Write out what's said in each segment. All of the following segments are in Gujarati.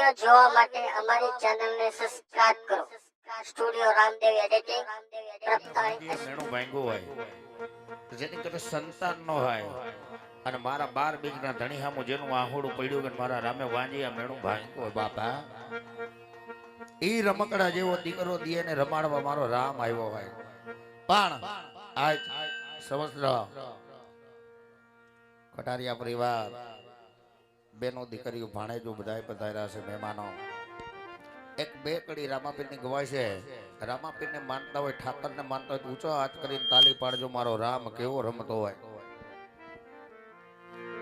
વિડિયો જોવા માટે અમારી ચેનલને સબસ્ક્રાઇબ કરો. સ્ટુડિયો રામદેવ એડિટિંગ મેણું ભાંગ્યું હોય જેની કદાચ સંતાન ન હોય અને મારા 12 બીજના ધણી સામું જેનું આહોડું પડ્યું કે મારા રામે વાંજી આ મેણું ભાંગ્યું હોય બાપા ઈ રમકડા જેવો દીકરો દીએ ને રમાડવા મારો રામ આવ્યો હોય પણ આજ સમસ્ત કટારિયા પરિવાર બેનો દીકરીઓ ભાણેજો બધાય પધાર્યા છે મહેમાનો એક બે કડી રામાપીરની ગવાય છે રામાપીરને માનતા હોય ઠાકરને માનતા હોય ઊંચો હાથ કરીને તાલી પાડજો મારો રામ કેવો રમતો હોય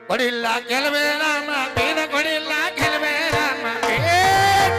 ઘડીલા ખેલવે રામાપીર ઘડીલા ખેલવે રામાપીર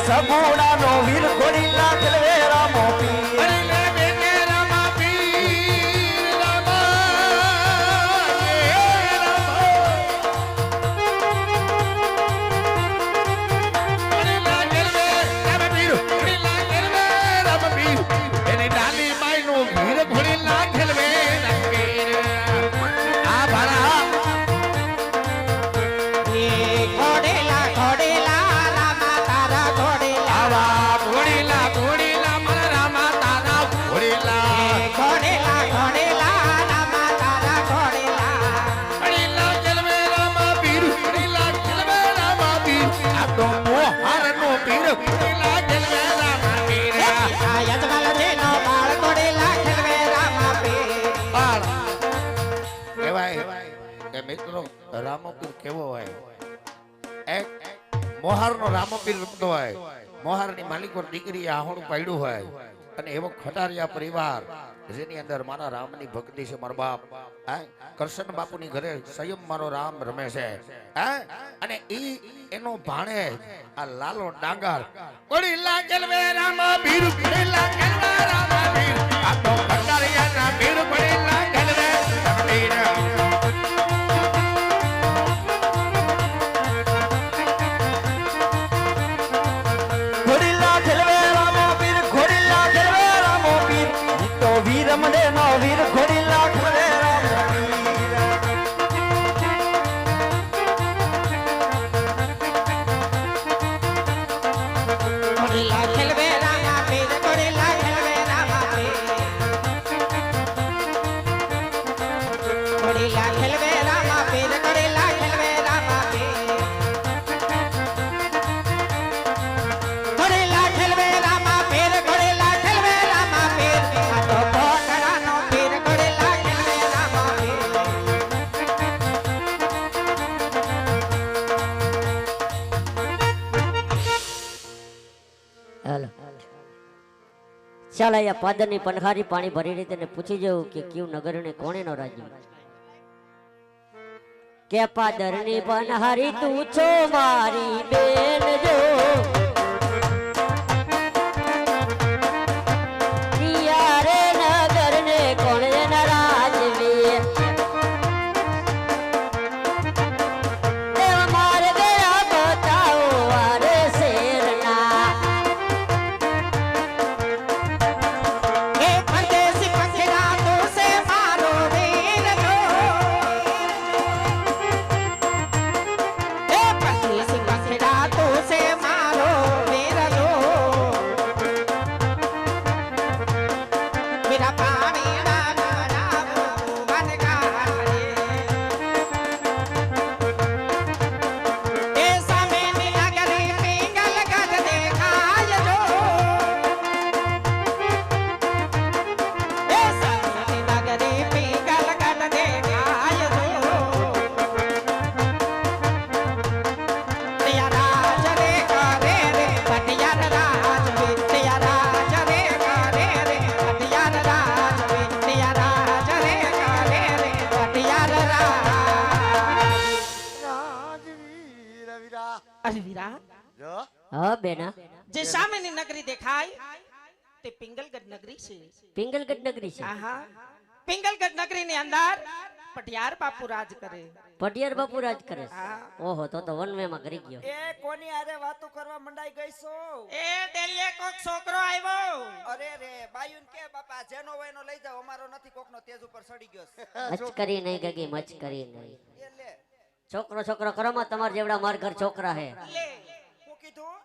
સગુણા નો વીર ઘોડીલા ખેલવે રામો પીર અરે બેને રામા પીર રામા અરે લાગેલે રામા પીર ઘોડીલા ખેલવે રામા પીર એની ડાલી માઈ નો વીર ઘોડીલા ખેલવે રામા પીર આ ભારા એ ઘોડીલા ઘોડીલા મિત્રો રામપીર કેવો હોય એક મોહારનો રામપીર રમતો હોય મોહારની માલિકો દીકરી આહોણું પાડ્યું હોય અને એવો ખટારિયા પરિવાર જેની અંદર મારા રામની ભક્તિ છે મારો બાપ કરશન બાપુની ઘરે સંયમ મારો રામ રમે છે અને ઈ એનો ભાણે આ લાલો ડાંગર કોડી લાગેલવે રામપીર કોડી લાગેલવે રામપીર આ તો ખટારિયાના પીર કોડી લાગેલવે રામપીર વીર મને નો વીર ઘોડીલા ખેલવે રામો પીર ઘોડીલા ખેલવે રામા પીર ઘોડીલા ખેલવે રામા પીર ઘોડીલા ખેલવે રામા પીર ઘોડીલા ખેલવે રામા પીર ઘોડીલા ખેલવે રામા પીર ઘોડીલા ખેલવે રામા પીર ચાલ અહીંયા પાદરની પનખારી પાણી ભરી રીતે ને પૂછી જવું કે કયું નગર ને કોણે નો રાજ્ય કે પાદરની પનહારી તું છો મારી બેન જો રે નગર ને કોણે ન રાજવી મારે ગયા બતાવો વારે શેરના જે સામેની નગરી દેખાય તે પિંગલગઢ નગરી છે. પિંગલગઢ નગરી છે. આહા પિંગલગઢ નગરીની અંદર પટિયાર બાપુ રાજ કરે. પટિયાર બાપુ રાજ કરે છે. હા. ઓહો તો વનવે માં કરી ગયો. એ કોની આરે વાતો કરવા મંડાઈ ગઈ છો? એ ડેલીએ કોક છોકરો આવ્યો. અરે રે બાયુન કે બાપા જેનો હોય એનો લઈ જાવ, અમારો નથી, કોકનો તેજ ઉપર સડી ગયો છે. મચ કરી નહીં ગગી, મચ કરી નહીં. એ લે છોકરો છોકરો કરોમાં તમાર જેવડા માર ઘર છોકરા હે. લે હું કીધું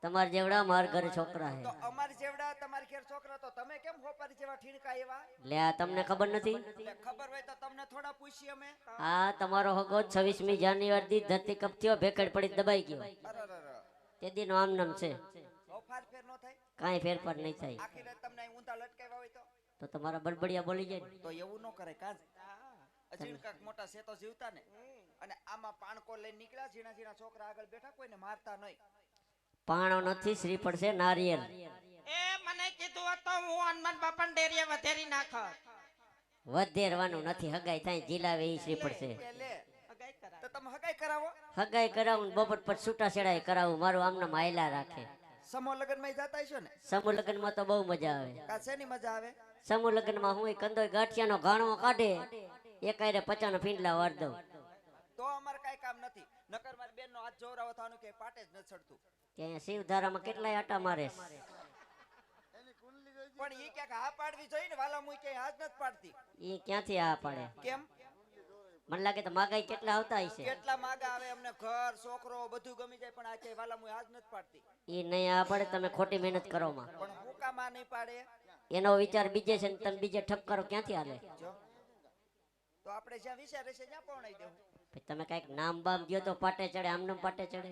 તમાર જેવડા માર ઘર છોકરા હે. તો અમારી જેવડા તમારી ઘેર છોકરા, તો તમે કેમ હોપારી જેવા ઠીણકા એવા? લે આ તમને ખબર નથી? એટલે ખબર હોય તો તમને થોડા પૂછી અમે. આ તમારો હગો 26મી જાન્યુઆરી દી ધરતી કપ થયો, ભેકડ પડી દબાઈ ગયો. અરે તે દી નો આમ નામ છે, ફાર ફેર નો થાય. કાંઈ ફેરફાર નહીં થાય. આખી રાત તમને અહીં ઊંધા લટકાવ્યા હોય તો તમારા બડબડિયા બોલી જાય ને. તો એવું ન કરે કાજ. અજીણ કાક મોટા છે તો જીવતા ને. અને આમાં પાણકો લઈને નીકળ્યા, ઝીણા ઝીણા છોકરા આગળ બેઠા, કોઈને મારતા નહીં. પાણો નથી, શ્રી પડશે નારિયેલ. એ મને કીધું હતું હું હનુમાન બાપા ડેરીએ વધેરી નાખત. વધેરવાનું નથી, હગાઈ થાય જીલાવે ઈ શ્રી પડશે. એ લે હગાઈ કરાય. તો તમે હગાઈ કરાવો. હગાઈ કરાવું ને બપોર પર છૂટા છેડાય કરાવું, મારું આમને માયલા રાખે. સમૂહ લગ્ન માં જતા હશો ને? સમૂહ લગ્ન માં તો બહુ મજા આવે. કા શેની મજા આવે? સમૂહ લગ્ન માં હું કંદોય ગાંઠિયાનો ઘાણો કાઢે, એકાયરે 50 ફીંડલા વાર દઉં. તો અમારે કઈ કામ નથી. નકર મારી બેન નો હાથ જોરાવો થવાનું કે પાટે જ ન ચડતું. ત્યાં શિવધારામાં કેટલાય આટા મારે. પણ ઈ ક્યાંક હા પાડવી જોઈએ ને, વાલા મુઈ ક્યાંય હાથ નથી પાડતી. ઈ ક્યાંથી આ પાડે? કેમ? મને લાગે તો માગાઈ કેટલા આવતા હશે. કેટલા માગા આવે, અમને ઘર છોકરો બધું ગમી જાય, પણ આ ક્યાંય વાલા મુઈ હાથ નથી પાડતી. ઈ નહીં આ પાડે, તમે ખોટી મહેનત કરો માં. પણ હું કામ આ નહીં પાડે? એનો વિચાર બીજે છે ને તમે બીજે ઠપ કરો, ક્યાંથી હાલે? જો તો આપણે જ્યાં વિચારે છે ત્યાં પહોંચાડી દેવું. પછી તમે કઈક નામ બામ દ્યો તો પાટે ચડે, આમનામ પાટે ચડે.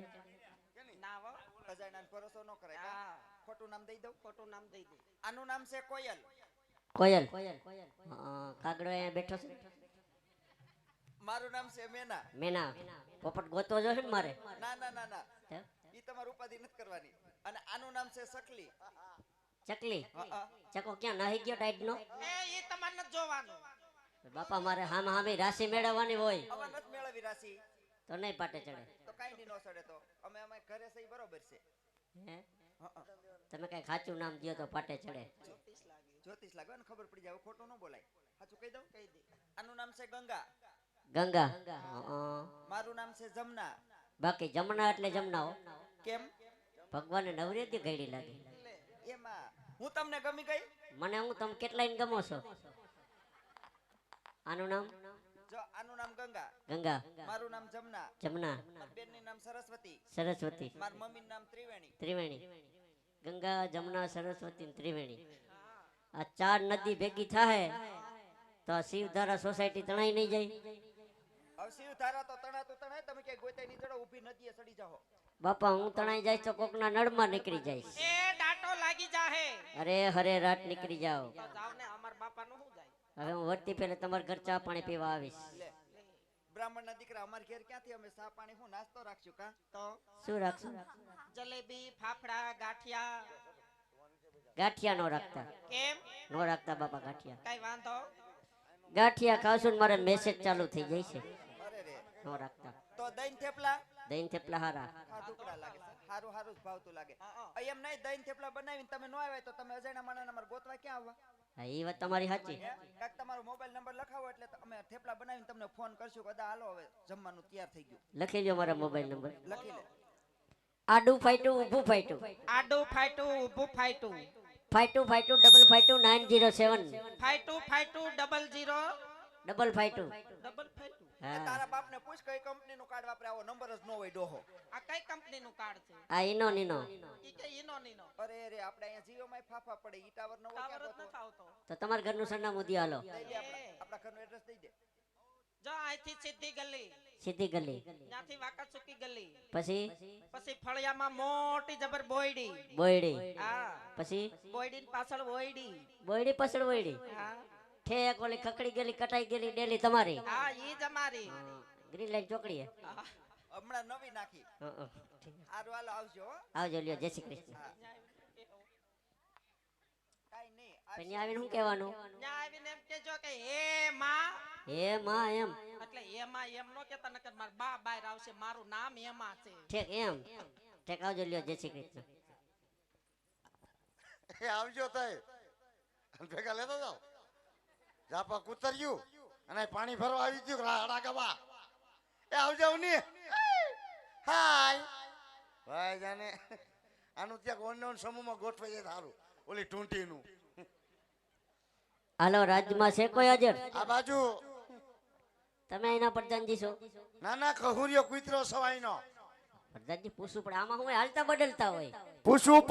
ના હો. અજાણાને ભરોસો ન કરાય. હા. ખોટું નામ દઈ દઉં. ખોટું નામ દઈ દે. આનું નામ છે કોયલ. કોયલ. હા, કાગડો અહીંયા બેઠો છે. મારું નામ છે મેના. મેના. પોપટ ગોતવો જોઈએ ને મારે. ના ના ના ના, હે? ઈ તમારે ઉપાધિ નથી કરવાની. અને આનું નામ છે સકલી. ચકલી. હા. ચકો ક્યાં નાહી ગયો ટાઈટ નો? એ તમારે નથી જોવાનું. બાપા મારે હામ હામી રાશિ મેળવવાની હોય અમાર નથી મેળવી રાશિ. તો નહીં પાટે ચડે. તો કાઈ ની નો સડે. તો અમે ઘરે છે ઈ બરોબર છે. હે? હા. તમે કઈ સાચું નામ દ્યો તો પાટે ચડે. જ્યોતિષ લાગે ને, ખબર પડી જાય. ખોટું ન બોલાય. સાચું કહી દઉં? કહી દે. આનું નામ છે ગંગા. ગંગા. હં. મારું નામ છે જમના. બાકી જમના એટલે જમના હો. કેમ? ભગવાને નવરેતી ઘડી લાગી. એમાં હું તમને ગમી ગઈ? મને હું તમે કેટલાય ગમો છો. આનું નામ જો આનું નામ ગંગા. ગંગા. મારું નામ જમના. જમના. મારી બેનનું નામ સરસ્વતી. સરસ્વતી. મારી મમ્મીનું નામ ત્રિવેણી. ત્રિવેણી. ગંગા, જમના, સરસ્વતી ને ત્રિવેણી. આ 4 નદી ભેગી થાય તો આ શિવધારા સોસાયટી તણાઈ નહીં જાય. હવે શિવ ધારા તો તણા તો તણાય. તમે ક્યાંય ગોતાઈ ની ચડો, ઊભી નદીએ સડી જાઓ. બાપા હું તણાઈ જાય તો કોકના નળમાં નીકળી જઈશ. એ ડાટો લાગી જાહે. અરે હરે રાત નીકળી જાઓ. તો જાવ ને, અમાર બાપા નું શું જાય? હવે હું વર્તી પહેલા તમારા ઘર ચા પાણી પીવા આવીશ. લે બ્રાહ્મણ ના દીકરા, અમાર ઘેર ક્યાંથી અમે ચા પાણી હું નાસ્તો રાખશું કા? તો શું રાખશું? જલેબી, ફાફડા, ગાંઠિયા. ગાંઠિયા નો રાખતા. કેમ? નો રાખતા બાપા ગાંઠિયા. કઈ વાંધો? ગાંઠિયા ખાવશું ને મારે મેસેજ ચાલુ થઈ જાય છે. અરે રે. નો રાખતા. તો દહીં થેપલા દહીં થેપલા હારા. આ ટુકડા લાગે છે. હારું હારું જ ભાવતું લાગે. એમ નહીં, દહીં થેપલા બનાવીને તમે ન આવ્યા તો તમે અજાણ્યા માણસને અમારે ગોતવા ક્યાં આવવા? હા એ વાત તમારી સાચી. કાક તમારો મોબાઈલ નંબર લખાવો એટલે અમે થેપલા બનાવીને તમને ફોન કરશું. કદા હાલો હવે જમવાનું તૈયાર થઈ ગયું. લખી લ્યો મારા મોબાઈલ નંબર. લખી લે. આડું ફાઈટું ઊભું ફાઈટું. આડું ફાઈટું, ઊભું ફાઈટું. ફાઈટું ફાઈટું ડબલ ફાઈટું 907. ફાઈટું ફાઈટું 00 ડબલ ફાઈટું. ડબલ ફાઈટું. હા તારા બાપને પૂછ કઈ કંપનીનું કાર્ડ વાપરે, આવો નંબર જ ન હોય ડોહો. આ કઈ કંપનીનું કાર્ડ છે? આ ઈનો નીનો. ઈ કે ઈનો નીનો. અરે રે, આપણે અહીંયા જીઓમાં ફાફા પડે. ઈ ટાવર ન હોય ટાવર ક્યાં જ ગોતવો? નથી આવતો. તો તમારા ઘરનું સરનામું દે હાલો. દઈ દે આપણા ઘરનું એડ્રેસ દઈ દે. જો અહીંથી સીધી ગલી, સીધી ગલી. ત્યાંથી વાકાચુકી ગલી, પછી પછી ફળિયામાં મોટી જબર બોયડી. બોયડી. હા, પછી બોયડી પાછળ બોયડી. બોયડી પાછળ બોયડી. હા ઠેક ઓલી ખકડી ગયેલી કટાઈ ગયેલી ડેલી તમારી. હા, ઈ જ અમારી. ગ્રીન લાઈન ચોકડી હે. હા. હમણાં નવી નાખી. હારું હાલો આવજો હો. આવજો લ્યો, જય શ્રી કૃષ્ણ. કાઈ નહીં. અહીંયા આવીને શું કહેવાનું? ત્યાં આવીને એમ કેજો કે હે માં. હે માં એમ. એટલે એમાં એમ નો કેતા, નકર મારા બા બહાર આવશે, મારું નામ એમાં છે. ઠેક એમ. ઠેક આવજો લ્યો, જય શ્રી કૃષ્ણ. એ આવજો તય ભેગા લેતો જાઓ જાપા કૂતર્યું અને પાણી ભરવા આવી ગયું રાડા ગવા એ આવજો ઉની હાય ભાઈ જાને આનું ત્યાં ઓન સમૂહમાં ગોઠવાઈ જાય સારું ઓલી ટૂંટીનું હાલો રાજમાં છે કોઈ હાજર? આ બાજુ તમે એના પ્રધાનજી છો? નાના કહુરિયો કૂતરો સવાઈનો પ્રધાનજી પૂછવું પડે આમાં હું હાલતા બદલતા હોય. પૂછવું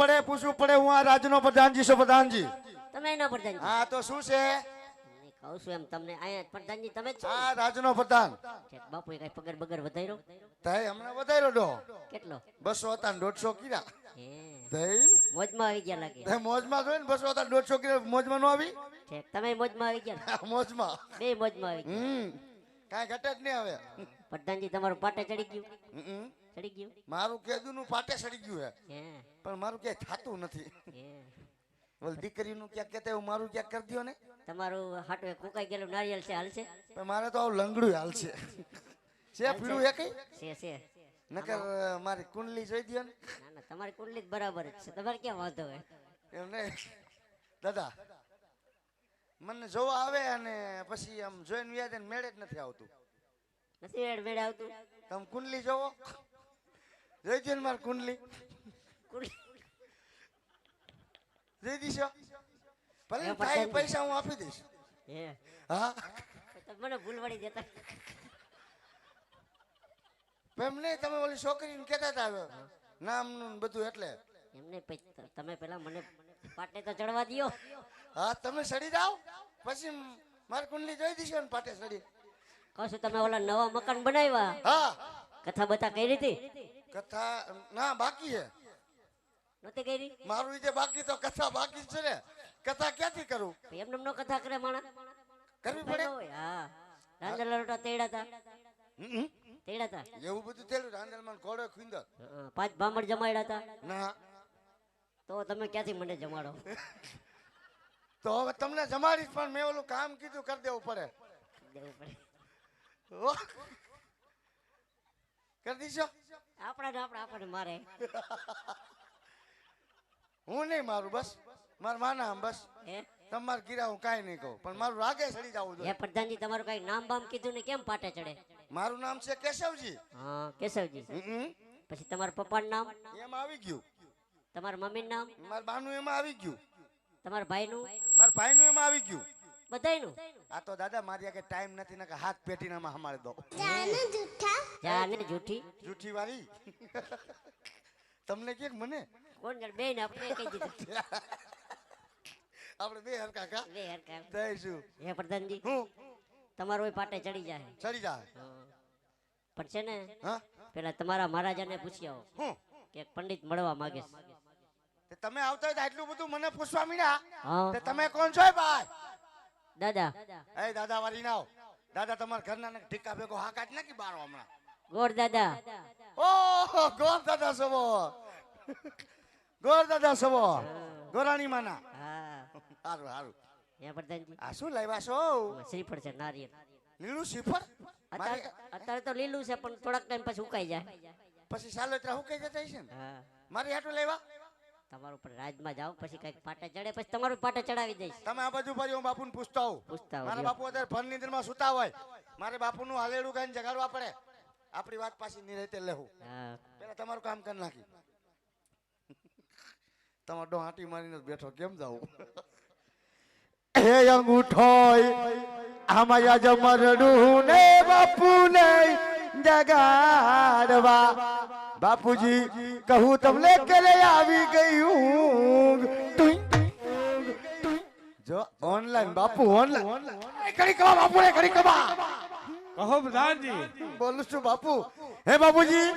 પડે હું આ રાજનો પ્રધાનજી છું પ્રધાનજી તમે એના પ્રધાનજી? હા તો શું છે નહીં, કહું છું એમ તમને અહીંયા પ્રધાનજી તમે જ છો? આ રાજનો પ્રધાન ઠેક, બાપુએ કઈ પગાર બગર વધાર્યો? તય હમણાં વધાર્યો ડો કેટલો? 200 હતા ને 150 કીધા હે, તય મોજમાં આવી ગયા લાગે. તય મોજમાં જોઈ ને 200 હતા 150 કીધા મોજમાં નો આવી ઠેક, તમે મોજમાં આવી ગયા ને? મોજમાં બે મોજમાં આવી ગયા. કાંઈ ઘટે જ નહીં હવે પ્રધાનજી તમારું પાટે ચડી ગયું? હમ. ચડી ગયું? મારું કેદુનું પાટે સડી ગયું હે હે, પણ મારું ક્યાંય થાતું નથી હે. બોલ દીકરીનું ક્યાંક કહેતા એવું મારું ક્યાંક કરી દ્યો ને તમારું હાટવે કુકાઈ ગયેલું નારિયેળ છે, હાલશે? પણ મારે તો આવું લંગડું હાલશે છે પીળું એ કઈ છે. નકર મારી કુંડલી જોઈ દ્યો ને ના ના, તમારી કુંડલી જ બરાબર જ છે, તમારે ક્યાં વાંધો હોય? એમ નહીં દાદા મને જોવા આવે અને પછી આમ જોઈને વ્યાજ મેળે જ નથી આવતું નથી મેળ આવતું? તમે કુંડલી જોવો જોઈ દ્યો ને મારી કુંડલી કુંડલી જોઈ દીશો ભલે એ થાય પણ પૈસા હું આપી દઈશ હે, હા તમે મને ભૂલવાડી દેતા. એમ નહીં તમે ઓલી છોકરીને કહેતા હતા નામનું ને બધું એટલે એમને તમે પેલા મને પાટે તો ચડવા દ્યો. હા તમે સડી જાઓ પછી મારી કુંડલી જોઈ દીશો ને પાટે સડી કહું છું તમે ઓલા નવા મકાન બનાવ્યા, હા કથા બતા કરી હતી? કથા ના બાકી હે નહોતી કરી? મારું જે બાકી તો કથા બાકી જ છે ને કથા ક્યાંથી કરું એમને નો કથા કરે માણસ? કરવી પડે હા, રાંધેલા રોટા તેડા હતા. હમ. તેડા હતા. એવું બધું થયેલું રાંદલમાં ઘોડો ખુંદર હા, 5 બામણ જમાડ્યા હતા. ના તો તમે ક્યાંથી મને જમાડો? તો હવે તમને જમાડીશ પણ મેં ઓલું કામ કીધું કરી દેવું પડે દેવું પડે. ઓહ. કરી દીશો આપણને મારે. હું નહીં મારું બસ મારા માના આમ બસ હે, તમારે ગીરા હું કાંઈ નહીં કહું પણ મારું રાગે સડી જવું હે જોઈએ પ્રધાનજી, તમારું કઈ નામ બામ કીધું ને કેમ પાટે ચડે? મારું નામ છે કેશવજી હા, કેશવજી. હમ. પછી તમારા પપ્પાનું નામ? એમાં આવી ગયું તમારા મમ્મીનું નામ? મારા બાનું એમાં આવી ગયું તમારા ભાઈનું? મારા ભાઈનું એમાં આવી ગયું બધાયનું? આ તો દાદા મારી આગળ ટાઈમ નથી ને હાથ પેટીનામાં હમાડી દો જાને જૂઠી. જૂઠી વાળી તમને કે મને કોણ જાણે બેન આપણે કહી દીધું. આપણે બે હરકા કા બે હરખા. દઈશું હે પ્રધાનજી, હું તમારો એ પાટે ચડી જાય. ચડી જાય હા. પણ છે ને હા પેલા તમારા મહારાજાને પૂછી આવો હું કે એક પંડિત મળવા માંગે છે. તે તમે આવતા હોય તો આટલું બધું મને પૂછવા મીડા હા તે તમે કોણ છો ભાઈ દાદા. એ દાદા વાળી નાવ દાદા તમારા ઘરના ને ઠીકા ભેગો હા કાઢ નાખી બારો હમણાં ગોળ દાદા. ઓહો ગોર દાદા સવો ગોર દાદા સવો ગોરાણી માના હા. હારું હારું હે પ્રધાનજી, આ શું લાવ્યા છો શ્રીફળ છે નારિયેળ. લીલું શીફળ અત્યારે તો લીલું છે પણ થોડાક ટાઈમ પછી સુકાઈ જાય. પછી સાલોત્રા હુકાઈ જતા હશે ને હા, મારી હાટું લેવા તમારું પણ રાજમાં જાઓ પછી કઈક પાટે ચડે પછી તમારું પાટે ચડાવી દઈશ. તમે આ બાજુ ફરી હું બાપુને પૂછતા હોઉં પૂછતા આવો, મારા લ્યો. બાપુ અત્યારે ફળ નીંદરમાં સુતા હોય મારે બાપુનું હાલેડું ગાઈને જગાડવા પડે આપણી વાત પાછી નિરાતે લેવું હા. પેલા તમારું કામ કરી નાખી તમારો ડો હાટી મારીને જ બેઠો કેમ જાવું હે અંગૂઠોય આમાં યજમરડું ને બાપુ ને જગાડવા બાપુજી કહું તમને કરે આવી ગયું જો ઓનલાઈન બાપુ ઓનલાઈન ઘડી કબા બાપુ ને ઘડી કબા કહો પ્રધાનજી. બોલું છું બાપુ હે બાપુજી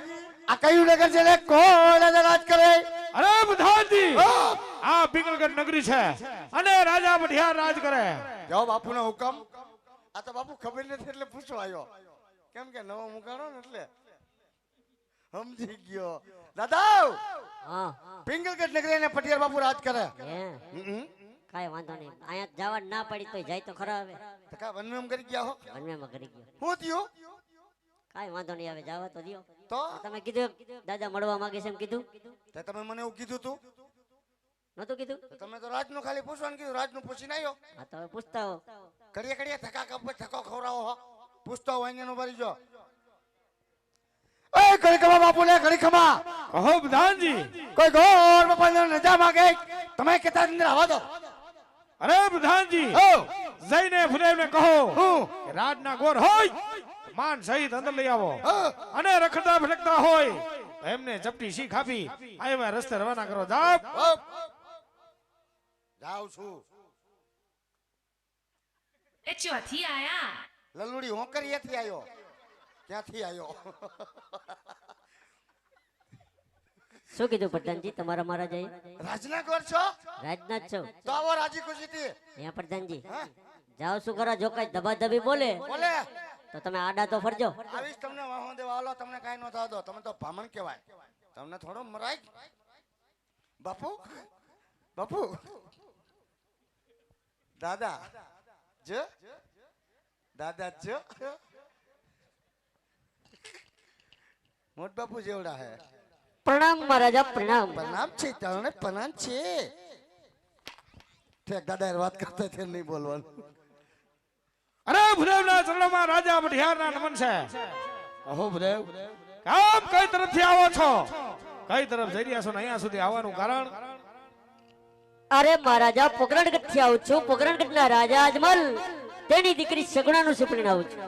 આ કયું નગર છે લે કોણ રાજ કરે અરે પ્રધાનજી, આ પિંગલગઢ નગરી છે અને રાજા બઢિયાર રાજ કરે. જાઓ બાપુનો હુકમ આ તો બાપુ ખબર નથી એટલે પૂછવા આવ્યો કેમ કે નવો મુકાણો ને એટલે સમજી ગયો દાદા હા. પિંગલગઢ નગરી ને પટિયાર બાપુ રાજ કરે હે, કાંઈ વાંધો નહીં. અહીંયા જવા ના પડી તો જાય તો ખરા. હવે તો કા વનમેમ કરી ગયા હો વનમેમાં કરી ગયો. હું થયું કાંઈ વાંધો નહીં, હવે જવા તો દ્યો. તો તમે કીધું દાદા મળવા માંગે છે એમ કીધું. તે તમે મને એવું કીધું તું નતું કીધું? તમે તો રાજનું ખાલી પૂછવાનું કીધું, રાજનું પૂછીને આવ્યો. હા તો હવે પૂછતા હો. ઘડીએ ઘડીએ ધક્કા કપ ધક્કો ખવડાવો હો. પૂછતો હોય અહીંયા ભરી જો. એ ઘડી ખમા બાપુ ને ઘડી ખમા. કહો પ્રધાનજી. કોઈ ગોર બાપાને રજા માંગે તમે કેતા અંદર આવવા દો. અરે પ્રધાનજી, ઓ જઈને ફુદેવને કહો હું કે રાજના ગોર હોય માન સહિત અંદર લઈ આવો, અને રખડતા ભટકતા હોય તો એમને ચપટી શીખ આપી આવ્યા રસ્તે રવાના કરો. જાઓ. જાઉં છું. એ ચોથી આયા લલુડી હોકરીએથી આવ્યો. ક્યાંથી આવ્યો? શું કીધું પ્રધાનજી? તમારા મારા જઈ રાજના ગોર છો? રાજના જ છો? તો આવો રાજી ખુશીથી. અહીંયા પ્રધાનજી હા? જાઓ શું કરો? જો કઈ ધબાધબી બોલે બોલે તો તમે આડા તો ફરજો. આવીશ તમને વાહો દેવા હાલો. તમને કાઈ ન થવા દો. તમે તો ભામણ કહેવાય. તમને થોડો મરાય. બાપુ બાપુ દાદા જ દાદા જ મોટ બાપુ જેવડા હે. પ્રણામ મહારાજા, પ્રણામ. પ્રણામ છે તને પ્રણામ છે. ઠેક દાદા યાર વાત કરતા છે નહીં બોલવાનું. અરે ભુદેવના ચરણોમાં રાજા મઢિયારના નમન છે. અહો ભુદેવ, કામ કઈ તરફથી આવો છો? કઈ તરફ જઈ રહ્યા છો ને અહીંયા સુધી આવવાનું કારણ? અરે મહારાજા, પોકરણગઢ થી આવું છું. પોકરણગઢ ના રાજા અજમલ તેની દીકરી સગુણાનું સુપડીને આવું છું.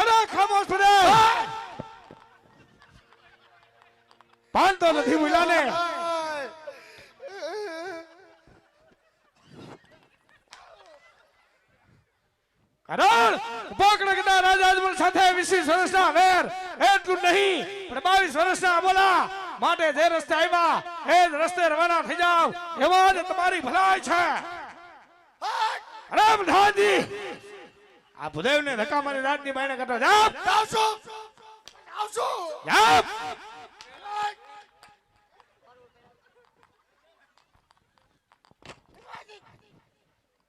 અરે ખામોશ ભુદેવ, પાન તો નથી ભૂલ્યા ને? કારણ પોકરણગઢના રાજા અજમલ સાથે 20 વર્ષના વેર એટલું નહીં પણ 22 વર્ષના બોલા માટે જે રસ્તે આવ્યા એ જ રસ્તે રવાના થઈ જાવ એવા જ તમારી ભલાઈ છે. અરે પ્રધાનજી, આ ભુદેવને ધક્કા મારી રાજની બાયણે કાઢો. જાપ જાપ.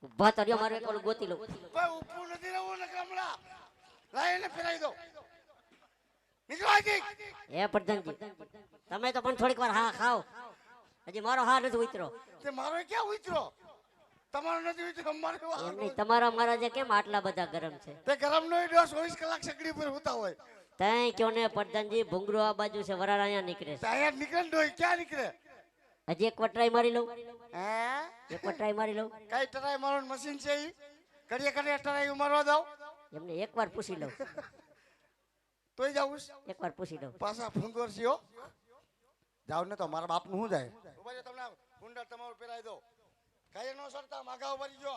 ઉભા તો રહ્યો, મારે એક ઓલું ગોતી લઉં. ભાઈ ઉપર નથી રહેવું ને કમળા. લાઈને ફેરાઈ દો. નીકળો અહીંથી. એ પ્રધાનજી, તમે તો પણ થોડીક વાર હા ખાઓ. હજી મારો હા નથી ઉતરો. તે મારો ક્યાં ઉતરો? તમારો નથી ઉતરો અમારો. એમ નહીં, તમારા મહારાજા કેમ આટલા બધા ગરમ છે? તે ગરમ નો ઈડો 24 કલાક સગડી પર હોતા હોય. તઈ કયો ને પ્રધાનજી, ભૂંગળો આ બાજુ છે, વરાળ અહીંયા નીકળે છે. ત્યાં નીકળે ને ડોય ક્યાં નીકળે? હજી એક વાર ટ્રાય મારી લઉં. હે એક વાર ટ્રાય મારી લઉં. કઈ ટરાઈ મારવાનું મશીન છે ઈ? ઘડીએ ઘડીએ ટરાઈ મારવા દઉં એમને એક વાર પૂછી લઉં. તોય જાઉં એક વાર પૂછી લઉં. પાછા ફુંગોર છીઓ. જાવ ને તો મારા બાપ નું શું જાય? ઉભા રહ્યો, તમને કુંડળ તમારું પહેરાઈ દો. કઈ નો સરતા માગા ઉભા રહીજો.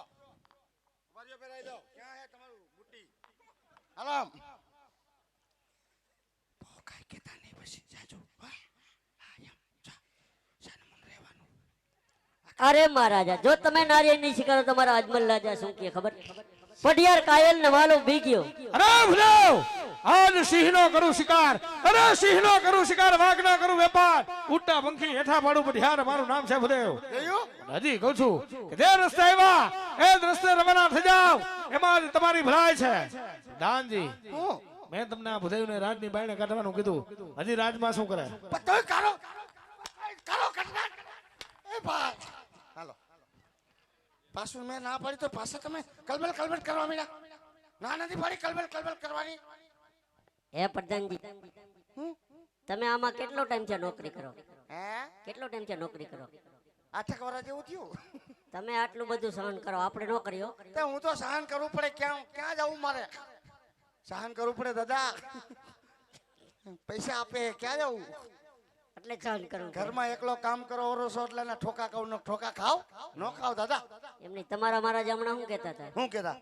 ઉભા રહ્યો, પહેરાઈ દો. ક્યાં હે તમારું બુટ્ટી? હાલો કાઈ કેતા નહીં પછી જાજો. અરે મહારાજા, જો તમે નારિયેળ નહીં શીખરો તો મારા અજમલ રાજા શું કહે ખબર? પઢિયાર કાયલ ને વાલો બી ગયો. અરે ભુદેવ, આજ સિંહનો કરું શિકાર. અરે સિંહનો કરું શિકાર, વાઘનો કરું વેપાર. ઉડતા પંખી હેઠા પાડું પઢિયાર મારું નામ છે ભુદેવ. જોયું? હજી કહું છું કે જે રસ્તે આવ્યા એ જ રસ્તે રવાના થઈ જાવ એમાં જ તમારી ભલાઈ છે. દાનજી, હું મેં તમને આ ભુદેવને રાજની બાયણે કાઢવાનું કીધું, હજી રાજમાં શું કરે? પતોય કારો કારો કટના. એ ભાઈ હાલો. પાછું મેં ના પાડી તો પાછા તમે કલબલ કલબલ કરવા માંડ્યા. ના નથી પાડી કલબલ કલબલ કરવાની. હે પ્રધાનજી, તમે આમાં કેટલો ટાઈમ છે નોકરી કરો? હે કેટલો ટાઈમ છે નોકરી કરો? 8 વર્ષ જેવું થયું. તમે આટલું બધું સહન કરો, આપણે નો કર્યો. તે હું તો સહન કરવું પડે. ક્યાં ક્યાં જવું મારે? સહન કરવું પડે દાદા. પૈસા આપે ક્યાં જવું? એટલે સહન કરવું. ઘરમાં એકલો કામ કરો ઓરોસો એટલે ના ઠોકા ખાવ નો ઠોકા ખાવ નો ખાવ દાદા. એમની તમારા મારા હમણાં શું કહેતા હતા? હું કેતા?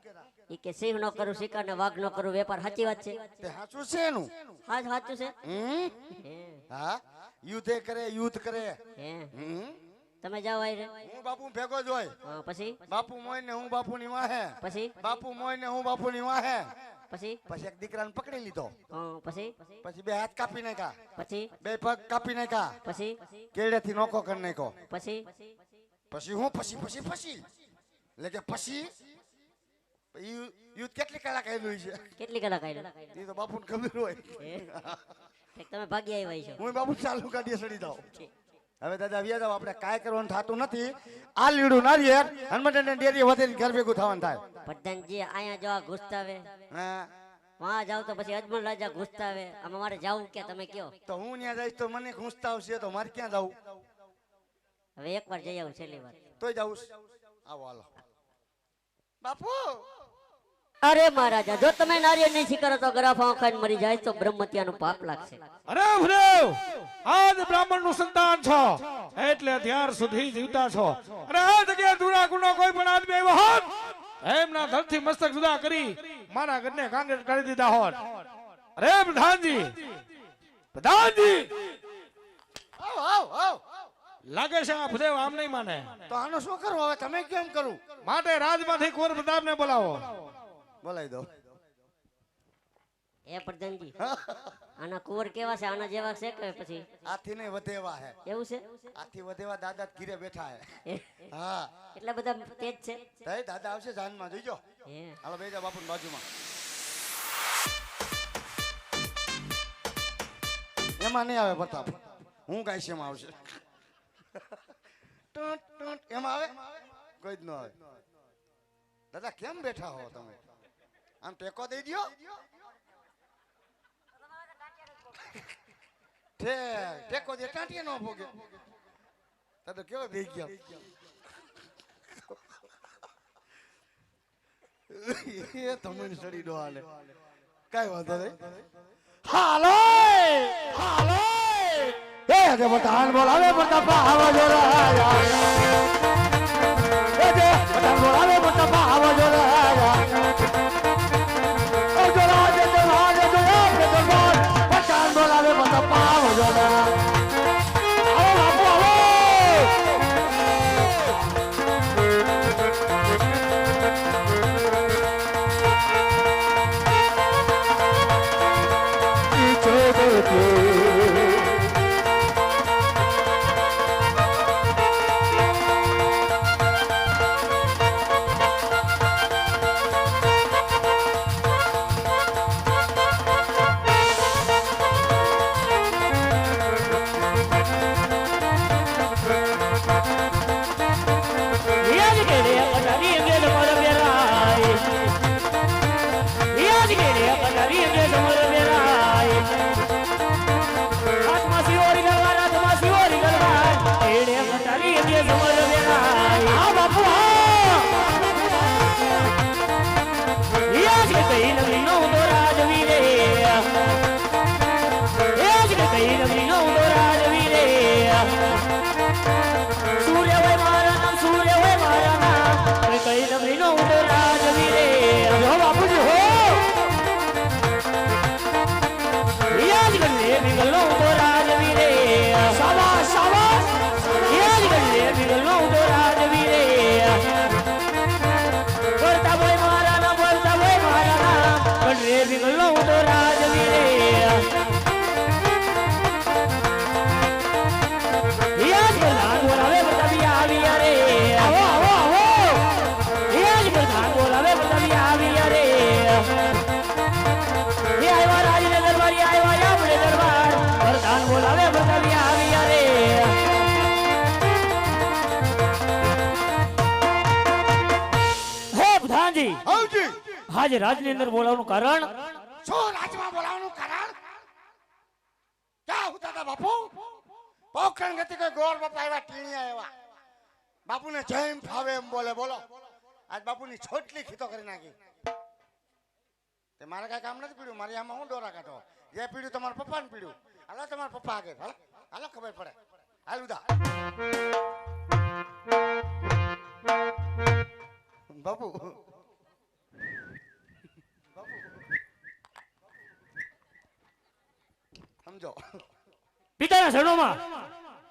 ઈ કે સિંહ નો કરું શિકાર ને વાઘ નો કરું વેપાર. સાચી વાત છે? તે સાચું છે એનું. હા સાચું છે. હે હા યુદ્ધ કરે યુદ્ધ કરે. હે હમ. તમે જાઓ આઈ રે. હું બાપુ ભેગો જ હોય. હા, પછી બાપુ મોય ને હું બાપુ ની વાહે. પછી બાપુ મોય ને હું બાપુ ની વાહે. પછી પછી એક દીકરાને પકડી લીધો. હા, પછી પછી 2 હાથ કાપી નાખ્યા. પછી 2 પગ કાપી નાખ્યા. પછી કેડેથી નોકો કરી નાખ્યો. પછી પછી હું પછી એટલે કે પછી યુદ્ધ કેટલી કલાક આવેલું છે કેટલી કલાક આયલો? એ તો બાપુને ખબર હોય. તમે ભાગી આવ્યા છો. હું બાપુ ચાલુ ગાડીએ સડી જાઉં. હવે દાદા વ્યા જાવ, આપણે કાંઈ કરવાનું થતું નથી. આ લીડું નારિયેર હનુમાન ડેરી વધે ઘર ભેગું થવાનું થાય. પ્રધાનજી અહીંયા જો આ ઘૂસતાવે હા વહાં જાવ તો પછી અજમલ રાજા ઘૂસતાવે. આમાં મારે જાવું કે તમે કયો? તો હું ત્યાં જઈશ તો મને ખૂંચતા આવશે તો મારે ક્યાં જવું? હવે એકવાર જઈ આવું છેલ્લી વાર. તોય જાઉં. આવો હાલો બાપુ. અરે મહારાજા, જો તમે નારિયેળ નહીં સ્વીકારો તો ગરાફા ખાઈને મરી જાય તો બ્રહ્મત્યાનું પાપ લાગશે. અરે ભદેવ, આજ બ્રાહ્મણ નું સંતાન છો એટલે અત્યાર સુધી જીવતા છો. અને આ જગ્યાએ દુરા ગુનો કોઈ પણ આદમી આવ્યો હોત, એમના ધરથી મસ્તક જુદા કરી મારા ઘરને કાંગેટ કરી દીધા હોત. અરે પ્રધાનજી, પ્રધાનજી આવ આવ આવ. લાગે છે આ ભદેવ આમ નહીં માને. તો આનો શું કરવું હવે? તમે કેમ કરું? માટે રાજમાંથી કુંવર પ્રતાપને બોલાવો. બોલાવી દો. એ પ્રધાનજી, આના કુંવર કેવા છે? આના જેવા છે કે પછી? આથી નહીં વધેવા હે. એવું છે? આથી વધેવા દાદા જ ઘીરે બેઠા હે. એ, હા એટલા બધા તેજ છે? તઈ દાદા આવશે જાનમાં જોઈજો. હે. હાલો બેસી જાઓ બાપુની બાજુમાં. એમાં નહીં આવે પ્રતાપ, હું ગાઈશ એમાં આવશે. ટૂંટ ટૂંટ એમાં આવે? કોઈ જ ન આવે. દાદા કેમ બેઠા હો તમે? આમ ટેકો દઈ દ્યો. ટેકો દે ટાંટીએ ન ભોગે. દાદા કેવા બેસી ગયા. એ તમને સડી નો હાલે, કાઈ વાંધો નહીં. હાલો હાલો એ હજે બતાન બોલાવે બતા આવાજો રાજા. એ જે બતાન બોલાવે બતા આવાજો રાજા. ઓ જો રાજા જો રાજા જો આપણે દરબાર બતાન બોલાવે બતા આવાજો રાજા. આવો બાપુ આવો. આજે રાજની અંદર બોલાવવાનું કારણ શું? રાજમાં બોલાવવાનું કારણ ક્યાં હતા તા બાપુ? પોખરણ ગતિ કોઈ ગોળ બાપા આવ્યા, ટીણિયા આવ્યા. બાપુને જેમ ફાવે એમ બોલે. બોલો આજ બાપુની છોટલી ખીતો કરી નાખી. તે મારે કઈ કામ નથી પીડ્યું. મારી આમાં હું દોરા કાઢો. જે પીડ્યું તમારા પપ્પાને પીડ્યું. હાલો તમારા પપ્પા આગળ હાલો હાલો ખબર પડે. હાલ ઉદા બાપુ સમજો. પિતાના શરણોમાં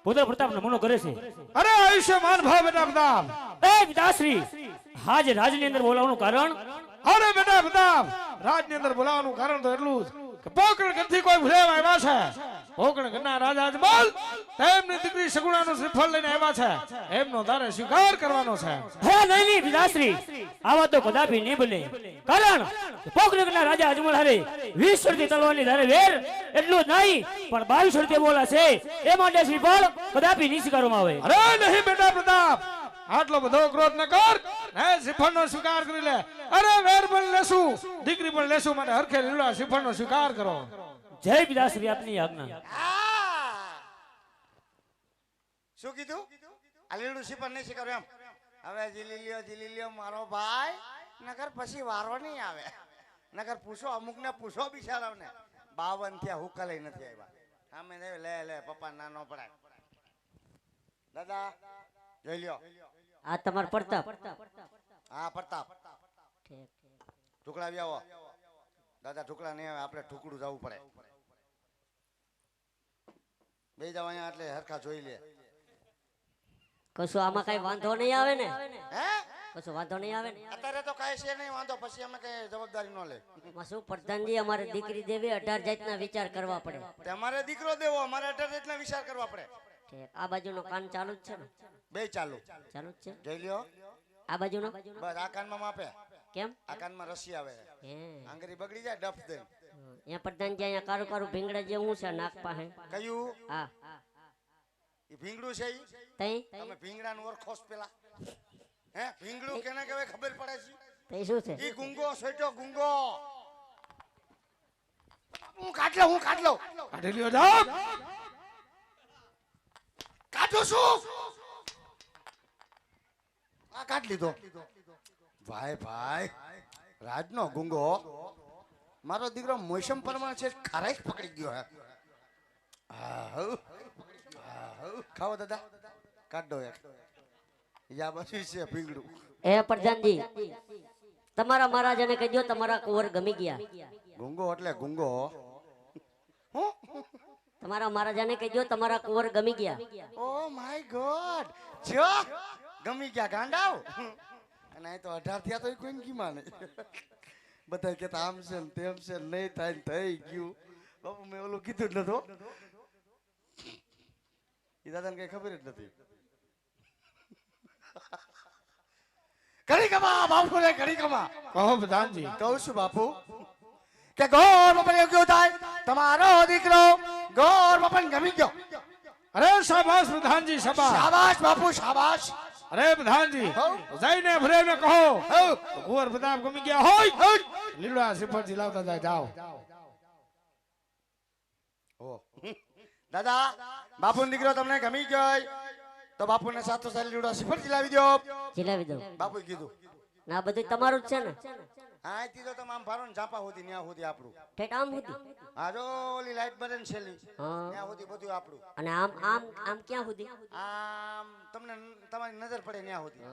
પુત્ર પ્રતાપનો મનો કરે છે. અરે આયુષ્યમાન ભાવ બેટા પ્રતાપ. એ પિતાશ્રી, આજે રાજની અંદર બોલાવવાનું કારણ? અરે બેટા પ્રતાપ, રાજની અંદર બોલાવવાનું કારણ તો એટલું જ કે પોકરણ ગઢથી કોઈ ભૂલેવા આવ્યા છે કોકણ ગણના રાજા અજમલ તેમની દીકરી સગુણાનું શ્રીફળ લઈને આવ્યા છે એમનો તારે સ્વીકાર કરવાનો છે. હે નહીં પિતાશ્રી, આવા તો કદાપી નહીં બને. કારણ પોકરણના રાજા અજમલ હારે 20 વર્ષથી તલવારની ધારે વેર એટલું જ નહીં પણ 22 વર્ષથી બોલા છે એ માટે શ્રીફળ કદાપી નહીં સ્વીકારવામાં આવે. અરે નહીં બેટા પ્રતાપ, આટલો બધો ક્રોધ ન કર. હે શ્રીફળનો સ્વીકાર કરી લે. અરે વેર પણ લેશું, દીકરી પણ લેશું, માટે હરખે લીલા શ્રીફળનો સ્વીકાર કરો. જય પિતાશ્રી, આપની આજ્ઞા. શું કીધું? આ લીલું શીપર નહીં શીખર એમ. હવે જીલી લ્યો મારો ભાઈ, નગર પછી વારો નહીં આવે. નગર પૂછો, અમુક ને પૂછો બિચારાવને 52 થયા હુકા લઈ નથી આવ્યા. સામે લે પપ્પા નાનો પડાય. દાદા જોઈ લ્યો. આ તમારો પ્રતાપ. હા પ્રતાપ. ઢુકડા આવો. દાદા ઢુકડા નહીં આવે, આપણે ઢુકડું જવું પડે. બે જાવ અહીંયા એટલે હરખા જોઈ લે. કશું આમાં કઈ વાંધો નહીં આવે ને? હે કશું વાંધો નહીં આવે ને? અત્યારે તો કાંઈ છે નહીં વાંધો, પછી અમે કઈ જવાબદારી ન લે. એમાં શું પ્રધાનજી, અમારે દીકરી દેવી 18 જાતના વિચાર કરવા પડે. તમારે દીકરો દેવો, અમારે 18 જાતના વિચાર કરવા પડે. ઠીક. આ બાજુનો કાન ચાલુ જ છે ને? બે ચાલુ ચાલુ જ છે. જોઈ લ્યો. આ બાજુનો બસ આ કાનમાં માપે. કેમ? આ કાનમાં રસી આવે, હે આંગળી બગડી જાય ડફ દે. અહીંયા પ્રધાનજી અહીંયા કારું કારું ભીંગડા જેવું છે નાક પાસે. કયું? હા ઈ ભીંગડું છે ઈ? તઈ તમે ભીંગડાનું ઓળખોસ પેલા? હે ભીંગડું કેને કહેવાય ખબર પડે છે? તઈ શું છે? ઈ ગુંગો સોટો ગુંગો. હું કાઢ લો. કાઢી લ્યો જાવ. કાઢું છું. આ કાઢ લીધો. ભાઈ રાજનો ગુંગો મારો દીકરો મોસમ પરમાર છે, ખારાઈ પકડી ગયો હે. ખાઓ દાદા, કાઢ દો એક. યા બસી છે ભીંગડું. એ પ્રધાનજી, તમારા મહારાજાને કહેજો તમારા કુંવર ગમી ગયા. ગુંગો એટલે ગુંગો. હું તમારા મહારાજાને કહેજો તમારા કુંવર ગમી ગયા. ઓ માય ગોડ, જો ગમી ગયા ગાંડાવ. અને અહીં તો 18 થયા તો કોઈ કી માને. બધા કહેતા આમ છે ને તેમ છે, નહીં થાય ને થઈ ગયું. બાપુ મેં ઓલું કીધું જ નતો. એ દાદાને કઈ ખબર જ નથી. ઘડી કમા બાપુ ને ઘડી કમા. કહો પ્રધાનજી. કહું છું બાપુ કે ગોર બાપા એવું કેવું થાય, તમારો દીકરો ગોર બાપા ગમી ગયો. અરે શાબાશ પ્રધાનજી, શાબાશ. શાબાશ બાપુ શાબાશ. અરે પ્રધાનજી, જઈને ભરેને કહો કુંવર પ્રતાપ ગમી ગયા હોય લીલા શ્રીફળથી લાવતા જાય. જાઓ. ઓ દાદા, બાપુ દીકરો તમને ગમી ગયો તો બાપુને સાથો સારી લીલા શ્રીફળ લાવી દો. જીલાવી દો. બાપુએ કીધું. ના બધું તમારું જ છે ને? હા કીધું તમે આમ ફારો ને ઝાપા હોતી ન્યા હોતી આપણું. ઠેઠ આમ સુધી? હા જો ઓલી લાઈટ બરે ને છેલ્લી હા. ન્યા હોતી બધું આપણું. અને આમ આમ આમ ક્યાં સુધી? આમ તમને તમારી નજર પડે ન્યા હોતી.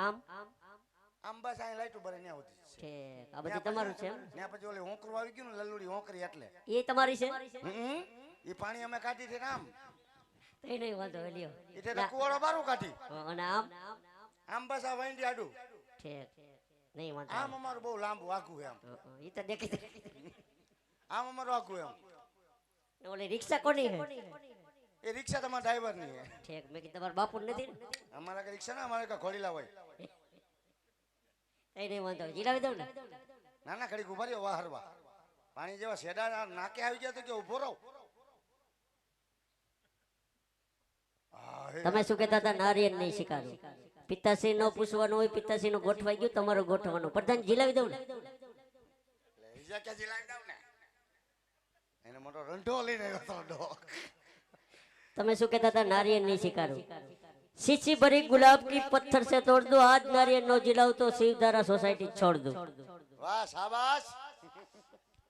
આમ આમ બસ અહીં લાઈટ બરે ન્યા હોતી. ઠીક. આ બધું તમારું છે એમ? ન્યા પછી ઓલી હોંકરું આવી ગયું ને લલ્લુડી હોંકરી એટલે એ તમારી છે? એ પાણી અમે કાઢી છે ને આમ. એ નહીં વાંધો લ્યો. એટલે કુવાડો બારું કાઢી. અને આમ આમ બસ આ વાંડી આડું. ઠીક. નહીં વાંધો. આમ અમારું બહુ લાંબુ આખું એમ. એ તો દેખી. આમ અમારું આખું એમ. ઓલી રિક્ષા કોની છે? એ રિક્ષા તમારા ડ્રાઈવર ની હે. ઠીક. મેં કીધું તમારા બાપુ નથી ને? અમારા કે રિક્ષા ના, અમારે કે ઘોડીલા હોય. એ નહીં વાંધો. જીલાવી દઉં ને? ના ના ઘડીક ઉભા રહ્યો વાહરવા. પાણી જેવા શેડા નાકે આવી ગયા તો કે ઉભો રહો. તમે શું કહેતા હતા? નારિયેળ નહીં શીખાડું. પિતાશ્રી નો પૂછવાનું હોય, પિતાશ્રી નું ગોઠવાઈ ગયું, તમારું ગોઠવાનું. પ્રધાન જીલાવી દઉં ને? એને મોટો રંઢો લઈને આવ્યો હતો. તમે શું કહેતા હતા? નારિયેળ નહીં શીખાડું. शीशी भरी गुलाब की पत्थर से तोड़ दो, आज नारियल नो जिलाओ तो शिवधारा सोसाइटी छोड़ दो. वाह शाबाश.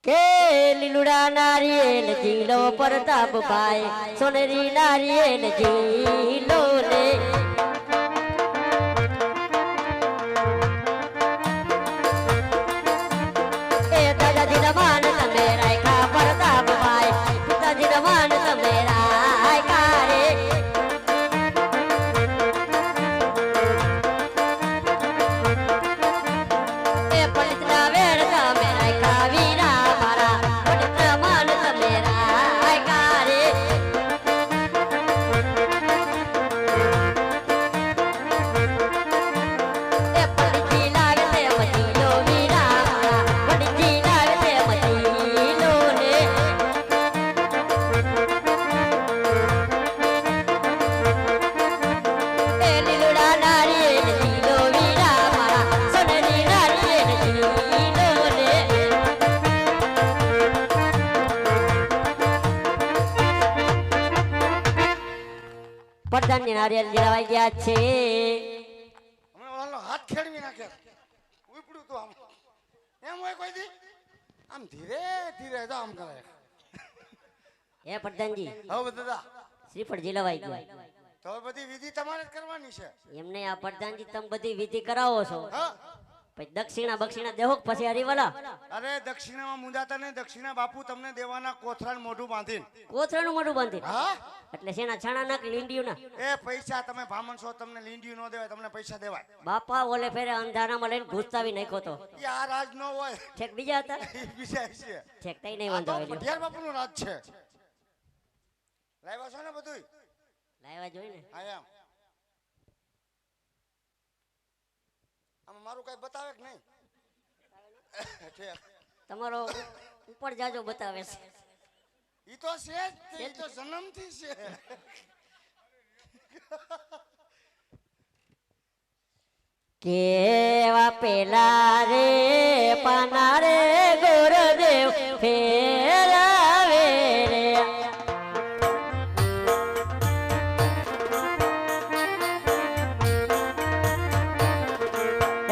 के लीलुड़ा नारियल जिलो प्रताप भाई, सोनेरी नारियल जिलो ने. ए दादाजी रमान मेरा का प्रताप भाई, पिताजी रमान मेरा का रे. मेरा નારિયેળ જળવાઈ ગયા છે. હમણાં ઓલો હાથ ખેડવી નાખે ઉપડું તો આમ એમ હોય કોઈ દી આમ ધીરે ધીરે તો આમ કરે. એ પ્રધાનજી હવે દાદા શ્રીફળ જળવાઈ ગયા. તો હવે બધી વિધિ તમારે જ કરવાની છે. એમને આ પ્રધાનજી તમે બધી વિધિ કરાવો છો, હા પછી દક્ષિણા બક્ષિણા દેહો કે પછી હરીવાલા? અરે દક્ષિણામાં મુંજાતા ને દક્ષિણા બાપુ તમને દેવાના કોથરાનું મોઢું બાંધીને. કોથળાનું મોઢું બાંધી. હા એટલે શેના છાણા ના કે લીંડિયું ના? એ પૈસા તમે ભામણ છો, તમને લીંડિયું ન દેવાય, તમને પૈસા દેવાય. બાપા ઓલે ફેરે અંધારામાં લઈને ઘૂસતાવી નાખ્યો તો. એ આ રાજ ન હોય, ઠેક બીજા હતા? એ બીજા છે. ઠેક તઈ નહીં આ વાંધો તો આવ્યો. પટિયાર બાપુનું રાજ છે. લાવ્યા છો ને બધું? લાવ્યા જોઈ ને. હા એમ. આમાં મારું કઈ બતાવે કે નહીં? ઠીક. તમારો ઉપર જાજો બતાવે છે. ઈ તો છે જ તે, ઈ તો જન્મથી છે. કેવા પેલા રે પાના રે ગુરુદેવ ફેરાવે રે.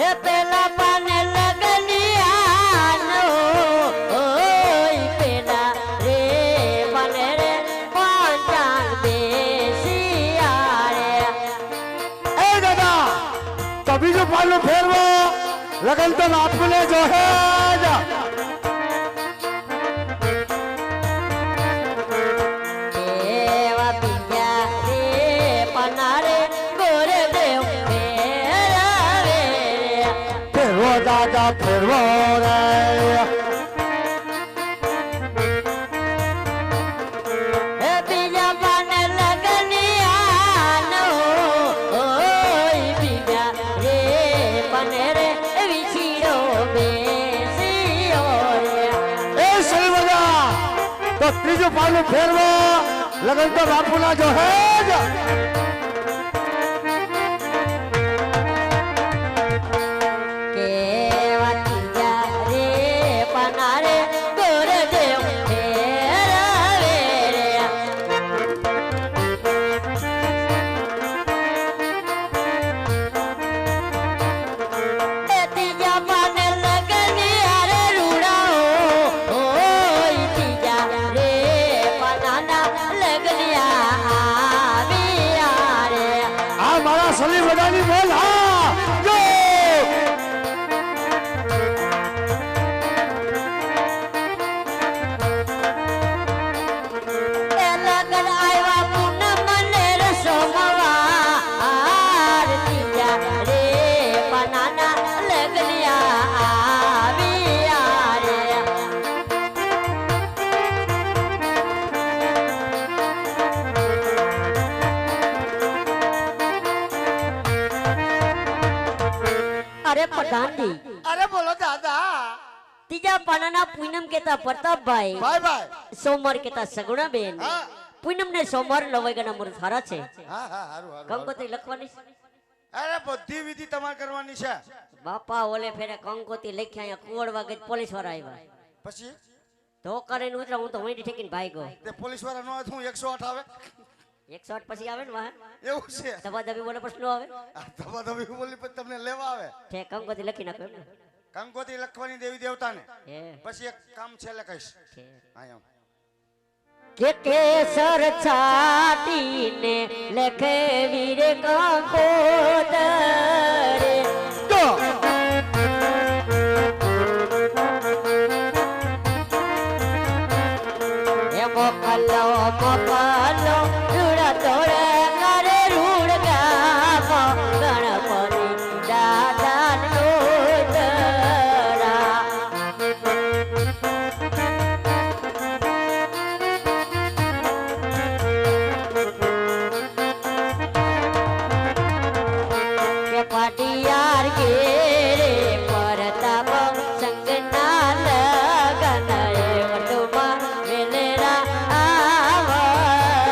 એ પેલા પાને લગનિયાનો ઓય પેલા રે પાને રે પાંચાંગ બેસિયા રે. એ દાદા તો બીજું પાલું ફેરવો, લગન તો આપને જો હે જ. કેવા બીજા રે પાના રે ગુરુદેવ ફેરાવે રે. ફેરવો દાદા ફેરવો રે. એ બીજા પાને લગનિયાનો ઓય બીજા રે પાને રે વિછીડો બેસિયો રે. એ સલવદા તો ત્રીજું પાલું ફેરવો, લગન તો બાપુના જો હે જ. કેવા ત્રીજા રે પાના રે ગુરુદેવ ફેરાવે રે. એ ત્રીજા પાને લગનિયા રે રૂડાઓ ઓય ત્રીજા રે પાનાના લગનિયા આવ્યા રે. આ મારા સલીવદાની બોલ હા જો. એ લગન આવ્યા પૂનમ ને રસોમવાર ત્રીજા રે પાનાના લગનિયા આવ્યા રે. અરે પ્રધાનજી અરે બોલો દાદા. ત્રીજા પાનાના પૂનમ કેતા પ્રતાપભાઈ, બાય બાય. સોમવાર કેતા સગુણાબેન. હા પૂનમ ને સોમવાર લવાઈગાના મુહૂર્ત સારા છે. હા હા હારું હારું. કંકોત્રી લખવાની છે. અરે બધી વિધિ તમારે કરવાની છે. બાપા ઓલે ફેરે કંકોત્રી લખ્યા અહીંયા કુવડવા ગઈ પોલીસ વાળા આવ્યા. પછી તો કરીને ઉતરા હું તો વહીથી ઠેકીને ભાગ્યો. તે પોલીસ વાળા નો આવે તો હું 108 આવે. 108 પછી આવે ને વાહ એવું છે. દબાદબી બોલે પછી નો આવે. આ ધબાધબી બોલી પછી તમને લેવા આવે. ઠેક કંકોત્રી લખી નાખો એમ ને. કંકોત્રી લખવાની દેવી દેવતાને. હે પછી એક કામ છે એટલે કહીશ. ઠેક. હા એમ. કે કેસર છાટીને લખે વીર કંકોત્રી. જો એ મોકલો મોકલો રૂડા તોડે કરે રૂડ ગામ ગણપતિ દાદા નોતરા. કે પાટિયાર ઘેરે પરતાપ સંગના લગન એ વટુમાં વેલેરા આવર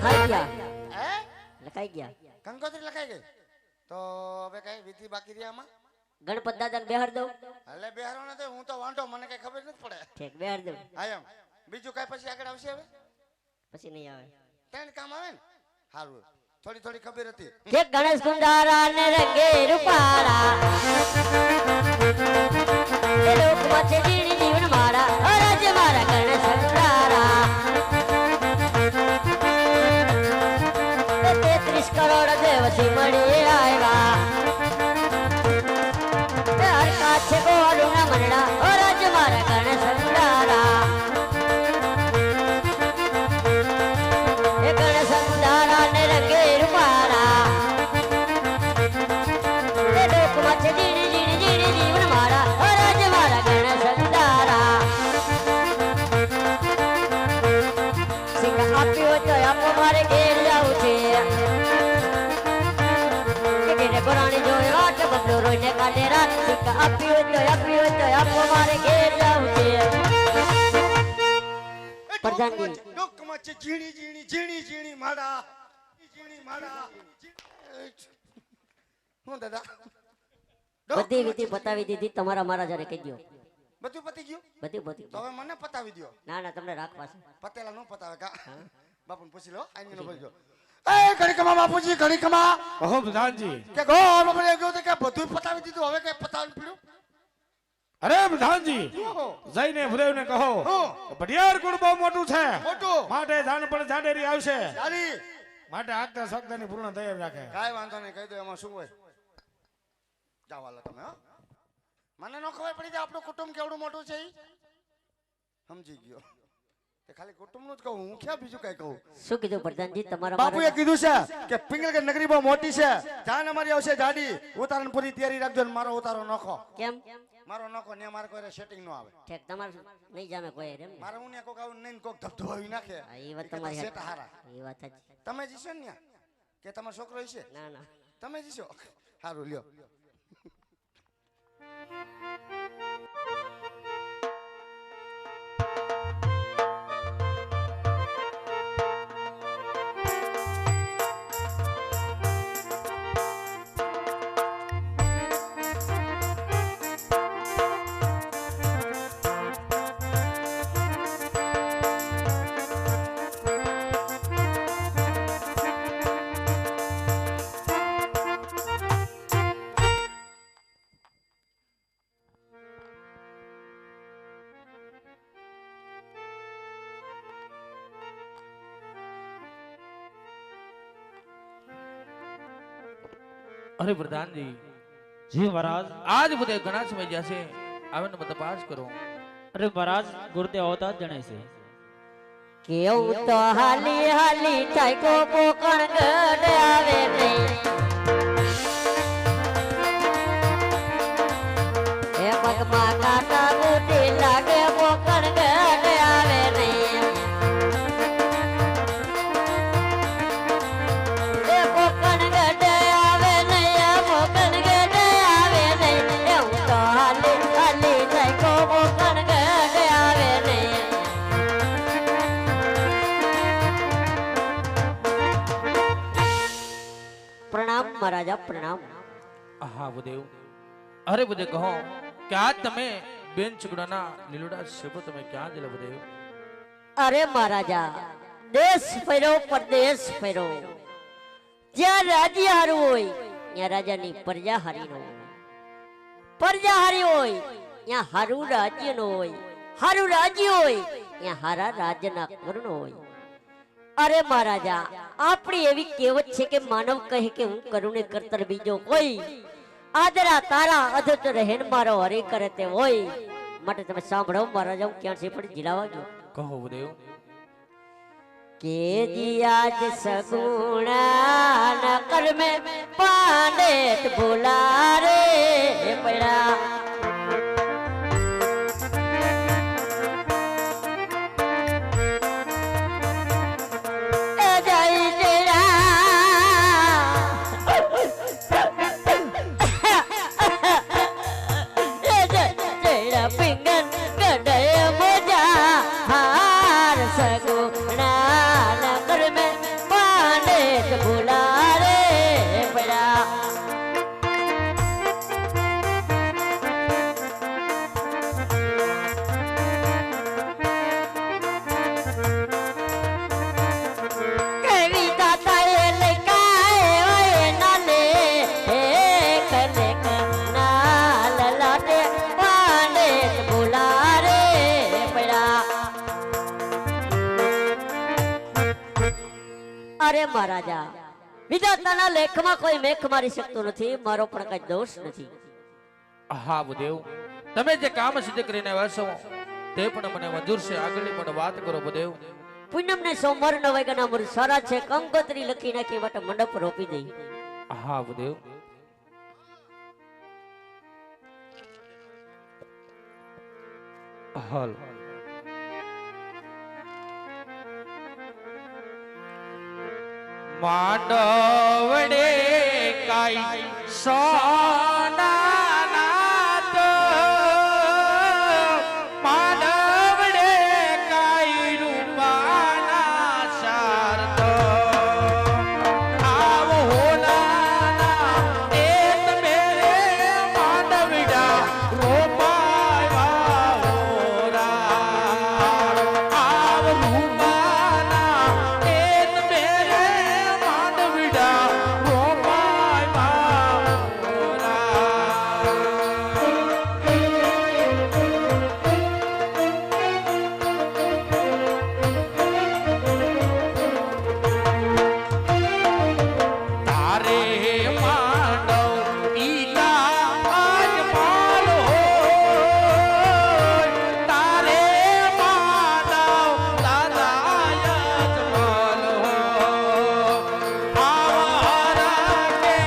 લખાઈ ગયા હે લખાઈ ગયા કંકોત્રી લખાઈ ગઈ તો હવે કઈ વિધિ બાકી રહી આમાં ગણપત દાદાને બેહાર દઉં એટલે બેહારો નથી હું તો વાંઢો મને કઈ ખબર નથી પડે ઠીક બેહાર દઉં હા એમ બીજું કઈ પછી આગળ આવશે હવે પછી નહીં આવે ત્રણ કામ આવે ને સારું થોડી થોડી ખબર હતી કે ગણેશ કુંડારા ને રંગે રૂપારા એ લોકમાં છે જીણી જીવન મારા અરજ મારા ગણેશ કુંડારા 33 કરોડ દેવથી મળી આવ્યા હરકા છે ગોળું ના મનડા અરજ મારા ગણેશ કુંડારા એ ગણેશ કુંડારા ને રંગે રૂપારા એ લોકમાં છે જીણી જીણી જીણી જીવન મારા અરજ મારા ગણેશ કુંડારા સિંહ આપ્યો તો આપો મારે ઘેર જાવું છે કે ઘેરે ગોરાણી જોઈ વાટ બદલો રોઈને કાઢે રાત સિંહ આપ્યો તો આપો મારે ઘેર જાવું છે પ્રધાનજી ડોકમાં છે ઝીણી ઝીણી ઝીણી ઝીણી માડા ઝીણી માડા હું દાદા બધી વિધિ બતાવી દીધી તમારા મારા જરે કહી દો બધું પતી ગયું બધી બધી તો હવે મને પતાવી દ્યો ના ના તમને રાખવા છે પતેલા નો પતાવે કા બાપુને પૂછી લો આની નો પૂછજો એ ઘડીકમાં બાપુજી ઘડીકમાં કહો પ્રધાનજી કે ગો બાપુને કહ્યું કે બધું પતાવી દીધું હવે કઈ પતાવી પડ્યું અરે પ્રધાનજી જઈને ભુદેવને કહો કે ભટિયાર કુળ બહુ મોટું છે મોટું માટે જાન પણ જાડેરી આવશે ચાલી માટે આગતા સગદાની પૂર્ણ તૈયાર રાખે કાઈ વાંધો નહીં કહી દો એમાં શું હોય જાવ હાલો તમે હો મને ન ખબર પડી જાય આપણું કુટુંબ કેવડું મોટું છે ઈ સમજી ગયો તે ખાલી કુટુંબનું જ કહું હું ક્યાં બીજું કઈ કહું શું કીધું પ્રધાનજી તમારા બાપુએ કીધું છે કે પિંગલગઢ નગરી બહુ મોટી છે જાન અમારી આવશે જાડી ઉતારણ પૂરી તૈયારી રાખજો ને મારો ઉતારો નખો કેમ મારો નખો ને મારે કોઈ સેટિંગ નો આવે ઠેક તમારે નહીં જામે કોઈ એમ મારે હું ને કોક આવું નહીં કોક ધબધબાવી નાખે હા, એ વાત તમારી સેટ હારા એ વાત સાચી તમે જીશો ને ન્યા? કે તમારો છોકરો હશે ના ના તમે જીશો સારું લ્યો અરે પ્રધાનજી જી મહારાજ આજ બધે ઘણા સમય જશે આવે ને તપાસ કરો અરે મહારાજ ગુરુદેવ આવતા જ જણાય છે કેવું તો હાલી હાલી ટાઈકો પોકણ ગઢ આવે નહીં એ પગમાં કાંટા બુટી લાગે પોકણ ગઢ આવે નહીં એ પોકણ ગઢ આવે નહીં પોકણ ગઢ આવે નહીં એવું તો હાલી હાલી ટાઈકો પોકણ ગઢ આવે નહીં પ્રણામ મહારાજા પ્રણામ હા બુદેવ અરે બુદે કહો કે આજ તમે બેન ચુકડાના લીલોડા શેપો તમે ક્યાં ગયેલા બુદેવ અરે મહારાજા દેશ ફેરો પરદેશ ફેરો જ્યાં રાજ્ય હારું હોય ત્યાં રાજાની પ્રજા હારી નો હોય પ્રજા હારી હોય ત્યાં હારું રાજ્ય નો હોય હારું રાજ્ય હોય ત્યાં હારા રાજ્યના કર્ણ હોય અરે મહારાજા આપણી એવી કહેવત છે કે માનવ કહે કે હું કરું ને કરતર બીજો કોઈ આદરા તારા અધત રહેન મારો હરે કરે તે હોય માટે તમે સાંભળો મહારાજા હું ક્યાં છે પણ જીરાવા ગયો કહો બુદેવ કે જીયાજ સગુણા ન કર મે પાંડેત ભૂલા રે પડા અરે મહારાજા, વિધાતાના લેખમાં કોઈ મેખ મારી શકતો નથી, મારો પણ કઈ દોષ નથી. હા ભૂદેવ, તમે જે કામ સિદ્ધ કરીને આવ્યા છો તે પણ મને મંજૂર છે. આગળની પણ વાત કરો ભૂદેવ. પૂનમ ને સોમવાર ના વાગ્યાના મુહૂર્ત સારા છે. કંકોત્રી લખી નાખી માટે મંડપ રોપી દઈ. હા ભૂદેવ. હાલ માંડવડે કાઈ સોના નાત, માંડવડે કાઈ રૂપાના શારદ, આવ હોલાના એત મેરે માંડવડા રોપાયા હોરા, આવ રૂપાના એત મેરે માંડવડા રોપાયા તારે માંડવ ઈલા અજમાલ હોય, તારે માંડવ દાદા અજમાલ હોય, આવા કે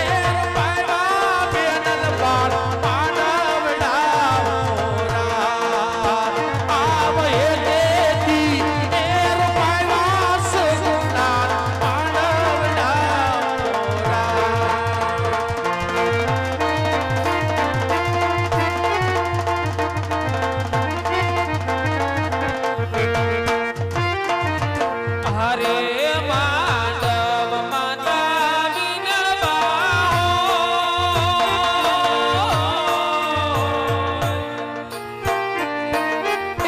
એર પાવા બેનલ બાળ માંડવડા હોરા, આવ એલેથી એર પાવા સુનાર માંડવડા હરે માંડવ માતા વિનળબા,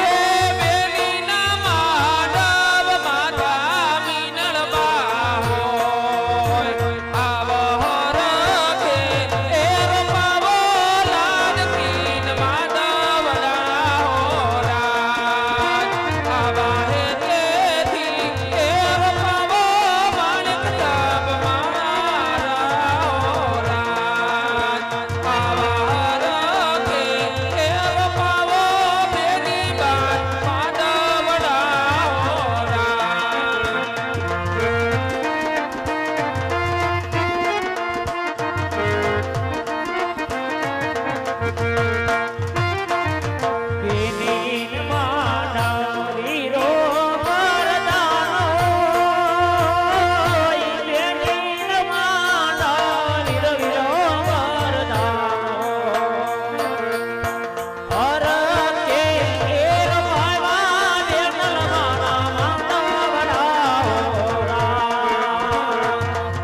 એ બેલીના માંડવ માતા વિનળબા હોય, આવ હરખે એર પાવો લાડકીન માંડવડા હોરા, આવા હેતેથી એર પાવો માણિક ડાબ મારા હોરા, આવા હરખે એર પાવો બેની બાર માંડવડા હોરા. બેનીન માનવી રો વરદાનો, બેનીન માનવી રો વરદાનો, હરકે એર ભાવા બેનલ માના માંડવડા હોરા,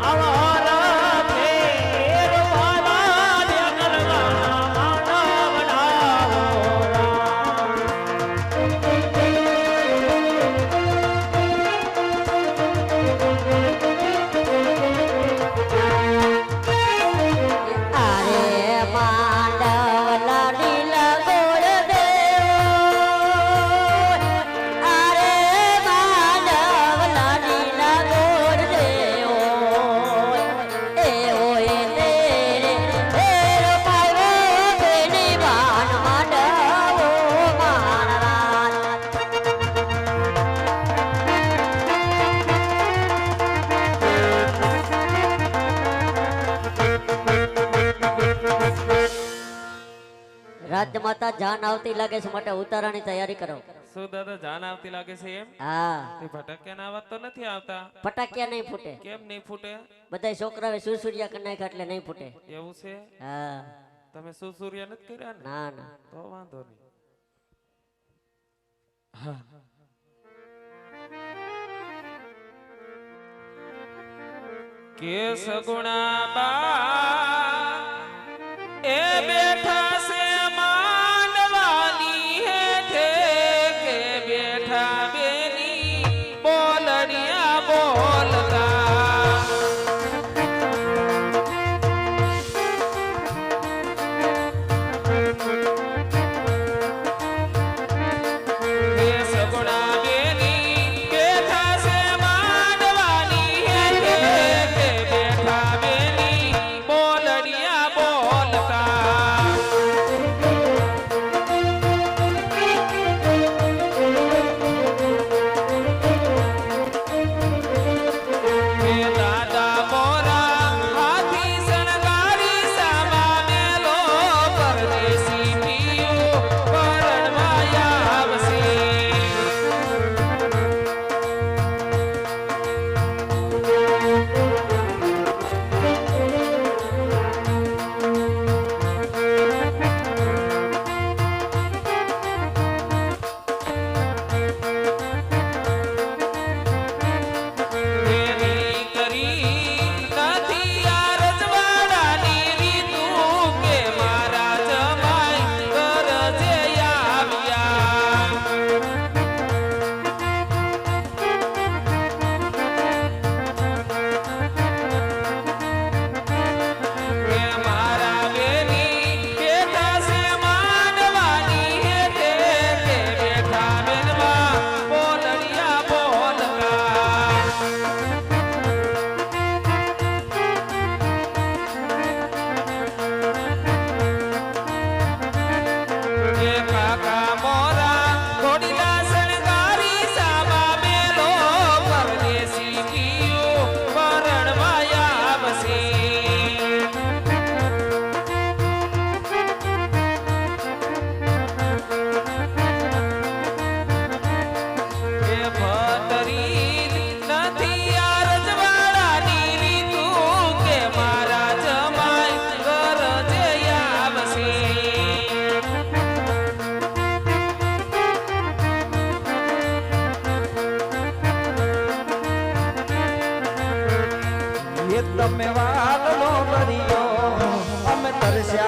આવા હરકે એર ભાવા બેનલ માના માંડવડા હોરા. અરે માંડવ લાડી લગોડ દેવો, અરે માંડવ લાડી લગોડ દેવો, એ હોય તેરે તેર પાવો બેની બાન માંડવો મારા. રાજમાતા જાન આવતી લાગે છે માટે ઉતારાની તૈયારી કરો. શું દાદા જાન આવતી લાગે છે એમ? હા, તે ભટક્યાના અવાજ તો નથી આવતા. ફટાકિયા નહીં ફૂટે. કેમ નહીં ફૂટે? બધા છોકરાએ સુરસુરિયા કરી નાખ્યા એટલે નહીં ફૂટે. એવું છે? હા, તમે શું સૂર્ય નથી કર્યા ને? ના ના. તો વાંધો નહીં. કે સગુણા બા એ બેઠા છે માંડવાની હેઠે, કે બેઠા બેની બોલડિયા બોલતા, હે સગુણા બેની બેઠા છે માંડવાની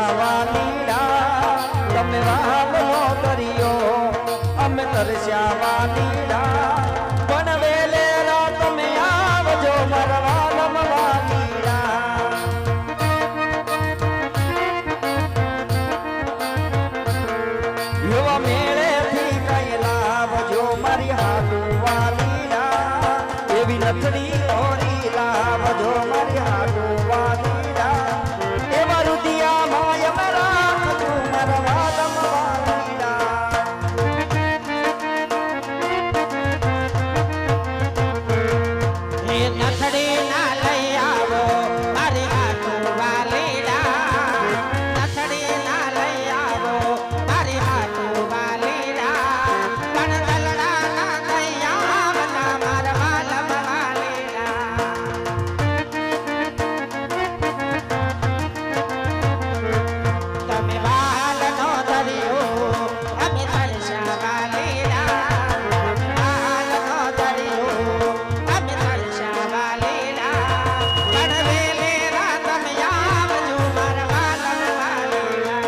તરસ્યા નીડા તમે વાલો દરિયો અમે તરસ્યા નીડા પણ વેલેરા તમે આવજો મારા વાલમ નીડા યુવા મેળેથી કઈ લાવજો મારી હાલુ વાલીડા એવી નથડી ઓરી લાવજો મારી હાલુ વાલીડા એવા રુદિયા માય મેરા તું મારા વાલમ વાલીડા એ નથડી ના લઈ આવો મારી હાટુ વાલીડા નથડી ના લઈ આવો મારી હાટુ વાલીડા પણ દલડા ના લઈ આવના મારા વાલમ વાલીડા તમે વાલ નો દરિયો અમે તરસ્યા વાલીડા વાલ નો દરિયો અમે તરસ્યા વાલીડા પણ વેલેરા તમે આવજો મારા વાલમ વાલીડા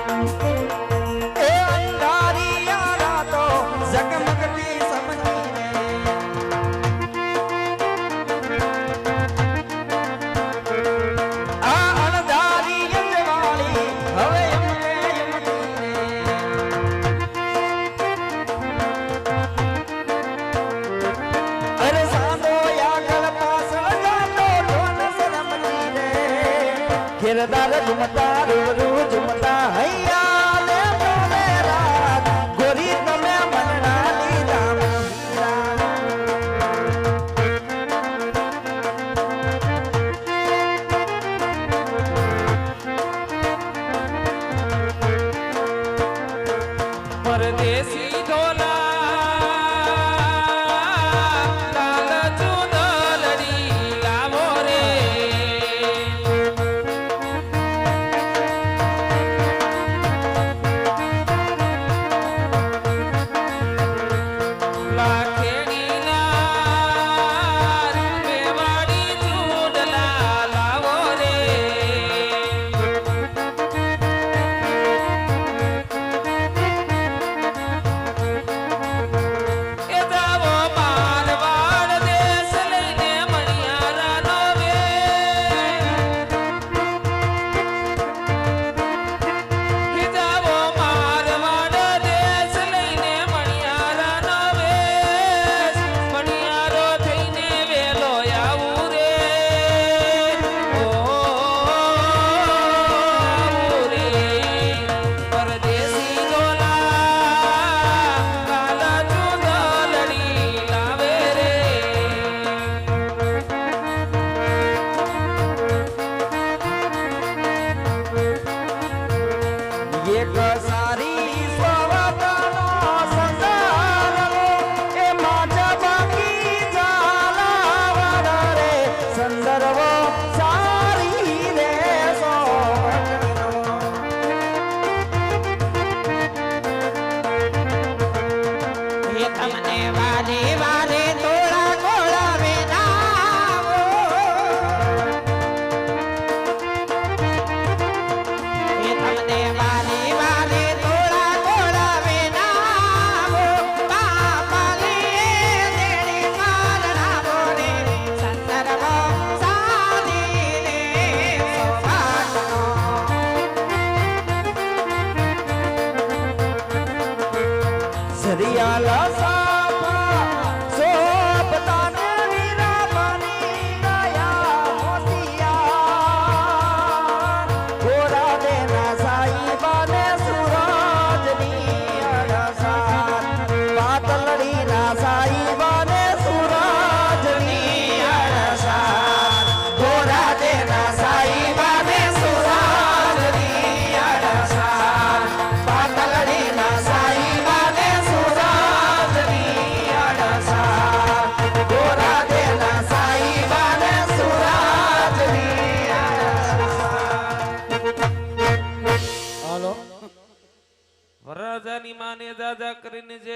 એ અંધારિયા રાતો ઝગમગતી સમજીને આ અણધારી અંજવાળી હવે અમને અરે સાંદો યાગળ પાછળ જાતો ઢોલ સરમજીને ખેરદાર ઘુમતા રૂ ઝુમતા હૈયા લે બોલે રાત ગોરી તમે મનના લીધા મીરા પરદેશી ઢોલા લાલ ચુંદલડી લાવો રે લાખેડી લાલ મેવાડી ચૂડલા લાવો રે એ જાવો મારવાડ દેશ લઈને મણિયારાનો વેશ એ જાવો મારવાડ દેશ લઈને મણિયારાનો વેશ મણિયારો થઈને વેલો આવું રે આવું રે પરદેશી ડોલા કાલા ચુંદલડી લાવે રે એક સારી સ્વવતનો સંસારનો એ માજા બાકી ઝાલાવાડ રે સંદર્ભ સારી રે સોવટનો એ તમને વારે વારે થોડા થોડા વેનાવો એ તમને વારે વારે થોડા થોડા વેનાવો પાપાલી દેડી મારનાવો રે સંદર્ભ સારી રે સોવાટનો સરિયાલા સાપા સો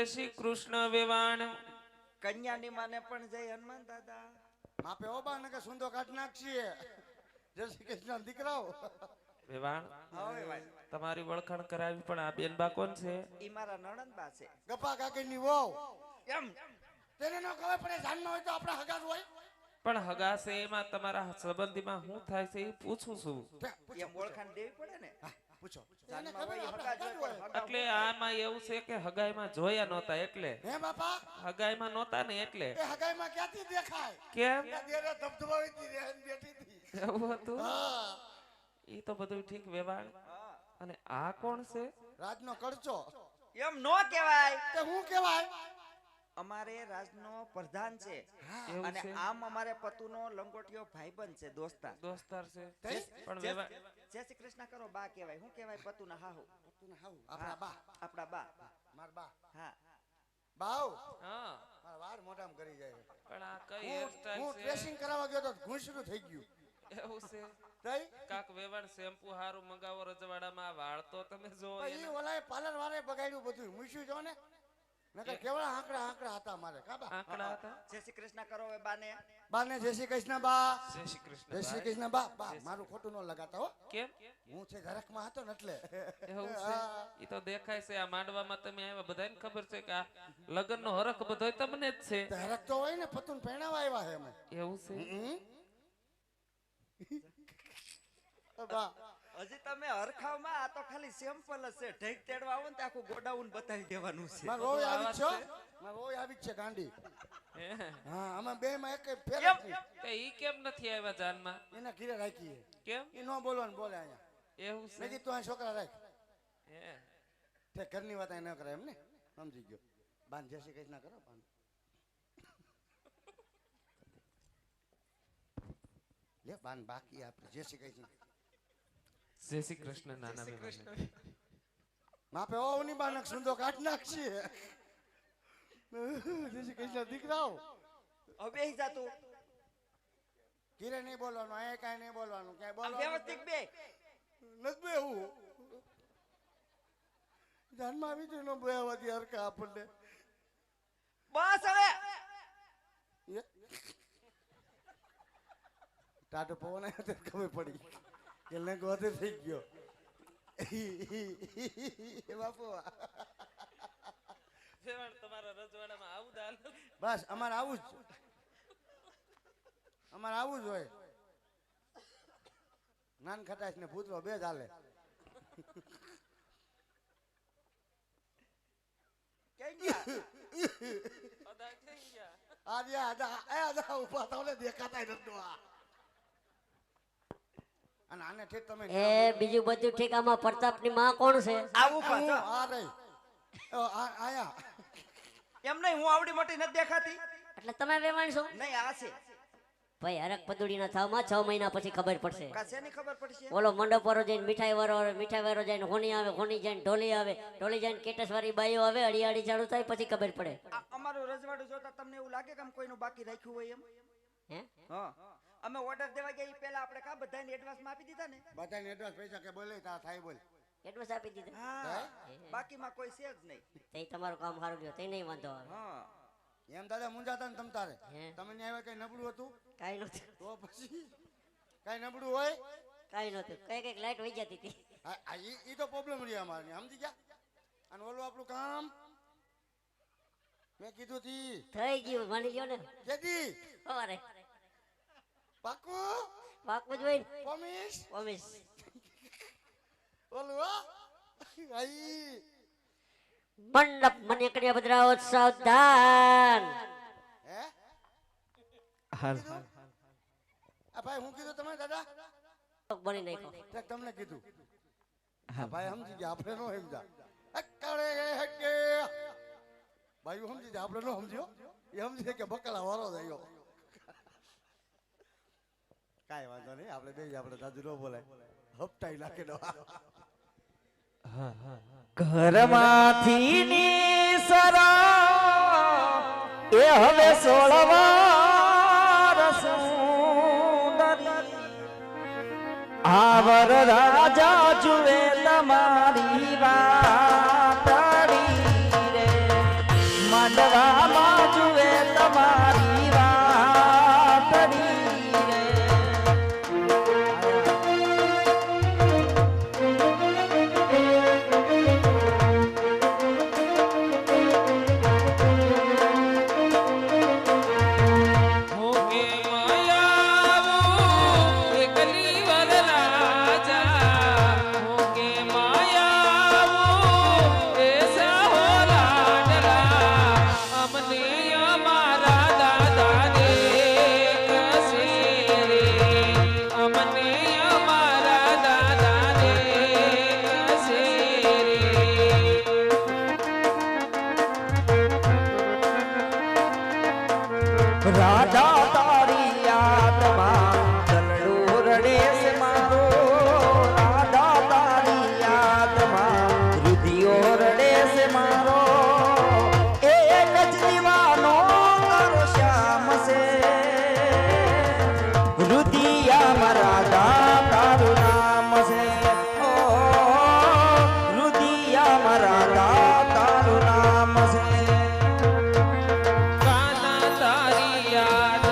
શ્રી કૃષ્ણ વેવાણ. કન્યાની માને પણ જય હનુમાન દાદા. માપે ઓ બા નકે સુંદો કાઢ નાખીએ. જય શ્રી કૃષ્ણ દીકરાઓ. વેવાણ હા વેવાણ. તમારી વળખાણ કરાવી પણ આ બેનબા કોણ છે? ઈ મારા નણંદબા છે. ગપા કાકીની વહુ. એમ તેને ન ખબર પડે જાનમાં હોય તો આપણા હગા જ હોય. પણ હગા છે એમાં તમારા સંબંધીમાં શું થાય છે એ પૂછું છું. એમ ઓળખાણ દેવી પડે ને. પૂછો. જાનમાં હોય હગા જ હોય પણ હગા એટલે આમાં એવું છે કે હગાઈમાં જોયા નહોતા એટલે. હે બાપા હગાઈમાં નહોતા ને એટલે. એ હગાઈમાં ક્યાંથી દેખાય? કેમ? દેરે ધબધબાવી હતી રેન બેઠી હતી. એવું હતું? હા. ઈ તો બધું ઠીક વેવાણ. અને આ કોણ છે? રાજનો કરચો. એમ નો કહેવાય. તે હું કહેવાય? અમારે રાજનો પ્રધાન છે એવું અને છે? આમ અમારે પતુનો લંગોટિયો ભાઈબંધ છે, દોસ્તાર. દોસ્તાર છે તે? પણ વેવાણ જય શ્રી કૃષ્ણ કરો બા કહેવાય. શું કહેવાય પતુના હાહુ? આપણા બા. આપણા બા. માર બા. હા. બાઉ. હા મારા વાર મોઢામાં કરી જાય. પણ આ કઈ હું હેરસ્ટાઈલ છે? ડ્રેસિંગ કરાવવા ગયો તો ઘૂંસરું થઈ ગયું. એવું છે? તઈ કાક વેવાણ શેમ્પુ હારું મંગાવો રજવાડામાં. વાળ તો તમે જો ઈ ઓલાએ પાર્લર વાળાએ બગાડ્યું બધું. મૂછ્યું જો ને. નકર કેવડા આંકડા હતા મારે. કાબા. આંકડા હતા. જય શ્રી કૃષ્ણ કરો હવે બાને. બાને જય શ્રી કૃષ્ણ બા. જય શ્રી કૃષ્ણ. જય શ્રી કૃષ્ણ બા. બા મારું ખોટું ન લગાતા હો. કેમ? હું છે ઘરકમાં હતો ને એટલે. એવું છે? ઈ તો દેખાય છે. આ માંડવામાં તમે આવ્યા બધાને ખબર છે કે આ લગ્નનો હરખ બધોય તમને જ છે. હરક તો હોય ને, પતુન પહેણાવા આવ્યા છે અમે. એવું છે? બા હજી તમે હરખાવમાં આ તો ખાલી સેમ્પલ જ છે. ઢેક તેડવા આવો ને તો આખું ગોડાઉન બતાવી દેવાનું છે. માર રોય આવી જ છે. માર રોય આવી જ છે ગાંડી. હે? હા અમે બે માં એક ફેર કેમ? નથી. તે ઈ કેમ નથી આવ્યા જાનમાં? એના ઘીરે રાખી છે. કેમ? ઈ નો બોલવાનું બોલે અહીંયા. એવું છે? નજી તું આ છોકરા રાખ. હે? તે ઘરની વાત અહીં ન કરે એમ ને. સમજી ગયો. બાન જય શ્રી કૃષ્ણ કરો બાન. લે બાન બાકી આપણે જય શ્રી કૃષ્ણ. જય શ્રી કૃષ્ણ નાના વેવાણ. માપે ઓ ની બાનક સુંદો કાઢ નાખશે. જય શ્રી કૃષ્ણ દીકરાઓ. હવે બેહી જા તું. ઘીરે નહીં બોલવાનું, અહીંયા કાંઈ નહીં બોલવાનું, ક્યાંય આમ બોલવાનું વ્યવસ્થિત બે. નથી બેવું. ધ્યાનમાં આવી જોઈએ ન બેવાથી હરકા આપણને. બસ હવે. એ? ટાટો પવન આવ્યો તો ખબર પડી કે લેંગ વધે થઈ ગયો. એ બાપુ વેવાણ તમારા રજવાડામાં આવું દાલ. બસ અમારે આવું જ. અમારે આવું જ હોય. નાન ખટાશ ને ભૂતરો બે જ હાલે. ક્યાં ગયા? અદા થઈ ગયા. આજા ઉભા થાવ ને દેખાતા નથી આ. અને આને ઠીક તમે એ બીજું બધું ઠીક. આમાં પ્રતાપની માં કોણ છે? આવું પાછો. આ રહી. આયા એમ નહીં, હું આવડી મોટી નથી દેખાતી. એટલે તમે વેવાણ છો? નહીં આ છે. ભાઈ હરક પદુડી ના થાવમાં 6 મહિના પછી ખબર પડશે. કાશેની ખબર પડશે. ઓલો મંડપ વાળો જઈને મીઠાઈ વાળો જઈને હોની આવે, હોની જઈને ઢોલી આવે, ઢોલી જઈને કેટસ વાળી બાઈઓ આવે, અડિયાળી ચાલુ થાય પછી ખબર પડે. અમારું રજવાડું જોતા તમને એવું લાગે કે આમ કોઈનું બાકી રાખ્યું હોય એમ? હે? હા. અમે ઓર્ડર દેવા ગયા ઈ પહેલા આપણે કા બધાને એડવાન્સ માં આપી દીધા ને. બધાને એડવાન્સ પૈસા કે બોલે તા થાય બોલ. એડવાન્સ આપી દીધા. હા. બાકીમાં કોઈ છે જ નહીં. તે તમારું કામ સારું ગયો, તે નહીં વાંધો આવે. હા. એમ દાદા મુંજાતા ને તમ તારે. હે? તમે ને આવ્યા કઈ નબળું હતું કાઈ નહોતું, તો પછી કઈ નબળું હોય કાઈ નહોતું. કઈક લાઈટ વહી જતી હતી. ઈ તો પ્રોબ્લેમ રહી અમારી. સમજી ગયા? અને ઓલું આપણું કામ મેં કીધું તી થઈ ગયું, માની લ્યો ને. કેદી સવારે પાકું પાકું જ હોય ને. Promise promise. ઓલું આઈ મંડપ મને કન્યા બદરાવો સાવધાન. હે હાલ આ ભાઈ હું કીધું તમે દાદા બની નાખો. તે તમને કીધું. હા ભાઈ સમજી ગયા, આપણે નો સમજા. અકળે હકે ભાઈ સમજી ગયા, આપણે નો સમજ્યો. એ સમજી કે બકલા વારો થયો. કાઈ વાંધો નહીં, આપણે બે આપણે દાદુ નો બોલાય. હપટાઈ નાખે નો. ઘરમાંથી નીસરા એ હવે સોળવાર સુંદરી આવર રાજા જુએ તમારી વાતડી રે રાજા તારી યાદમાં દલડો રડે છે મારો રાજા તારી યાદમાં રુધિયો રડે છે મારો એક જ દીવાનો તારો શ્યામ છે રુધિયામાં રાધા તારું નામ છે ઓ રુધિયામાં રાધા તારું નામ છે કાના તારી યાદ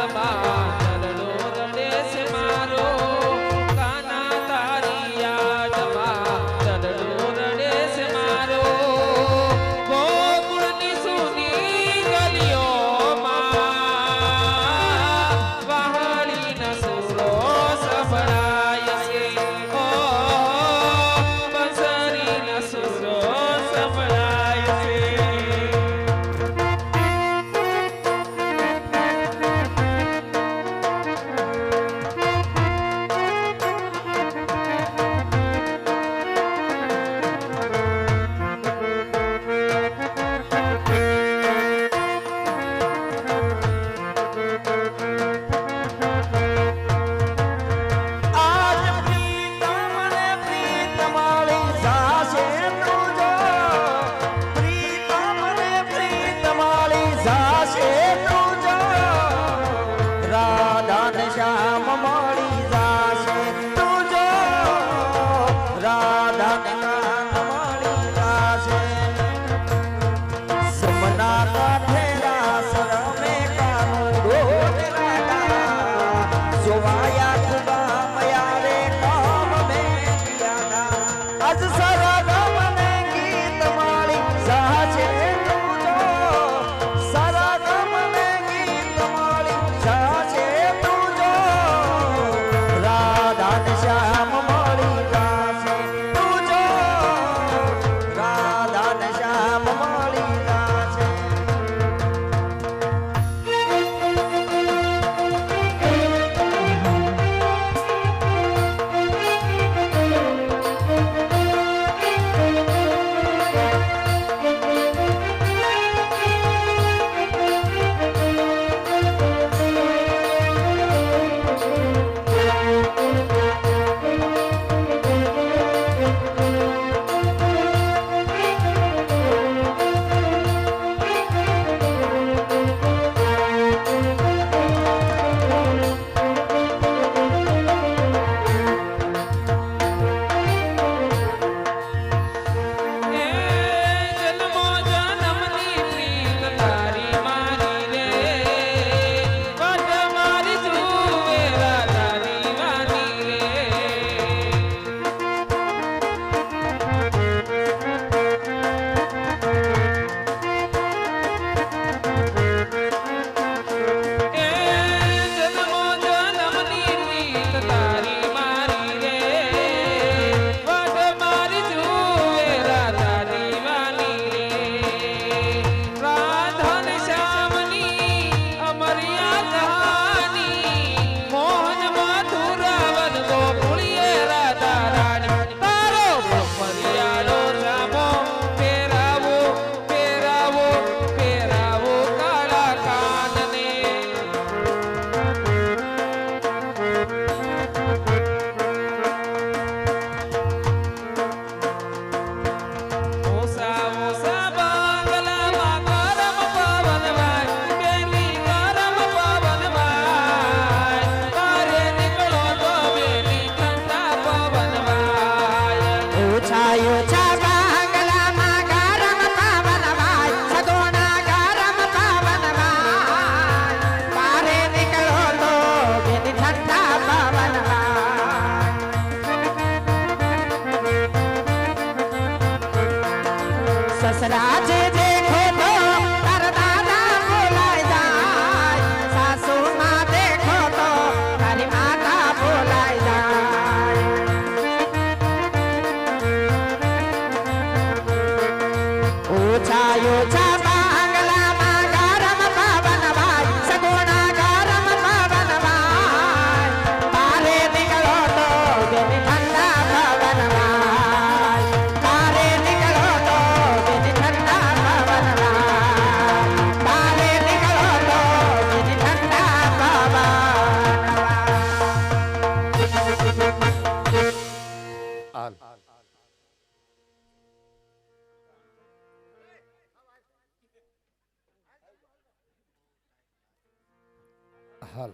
હાલ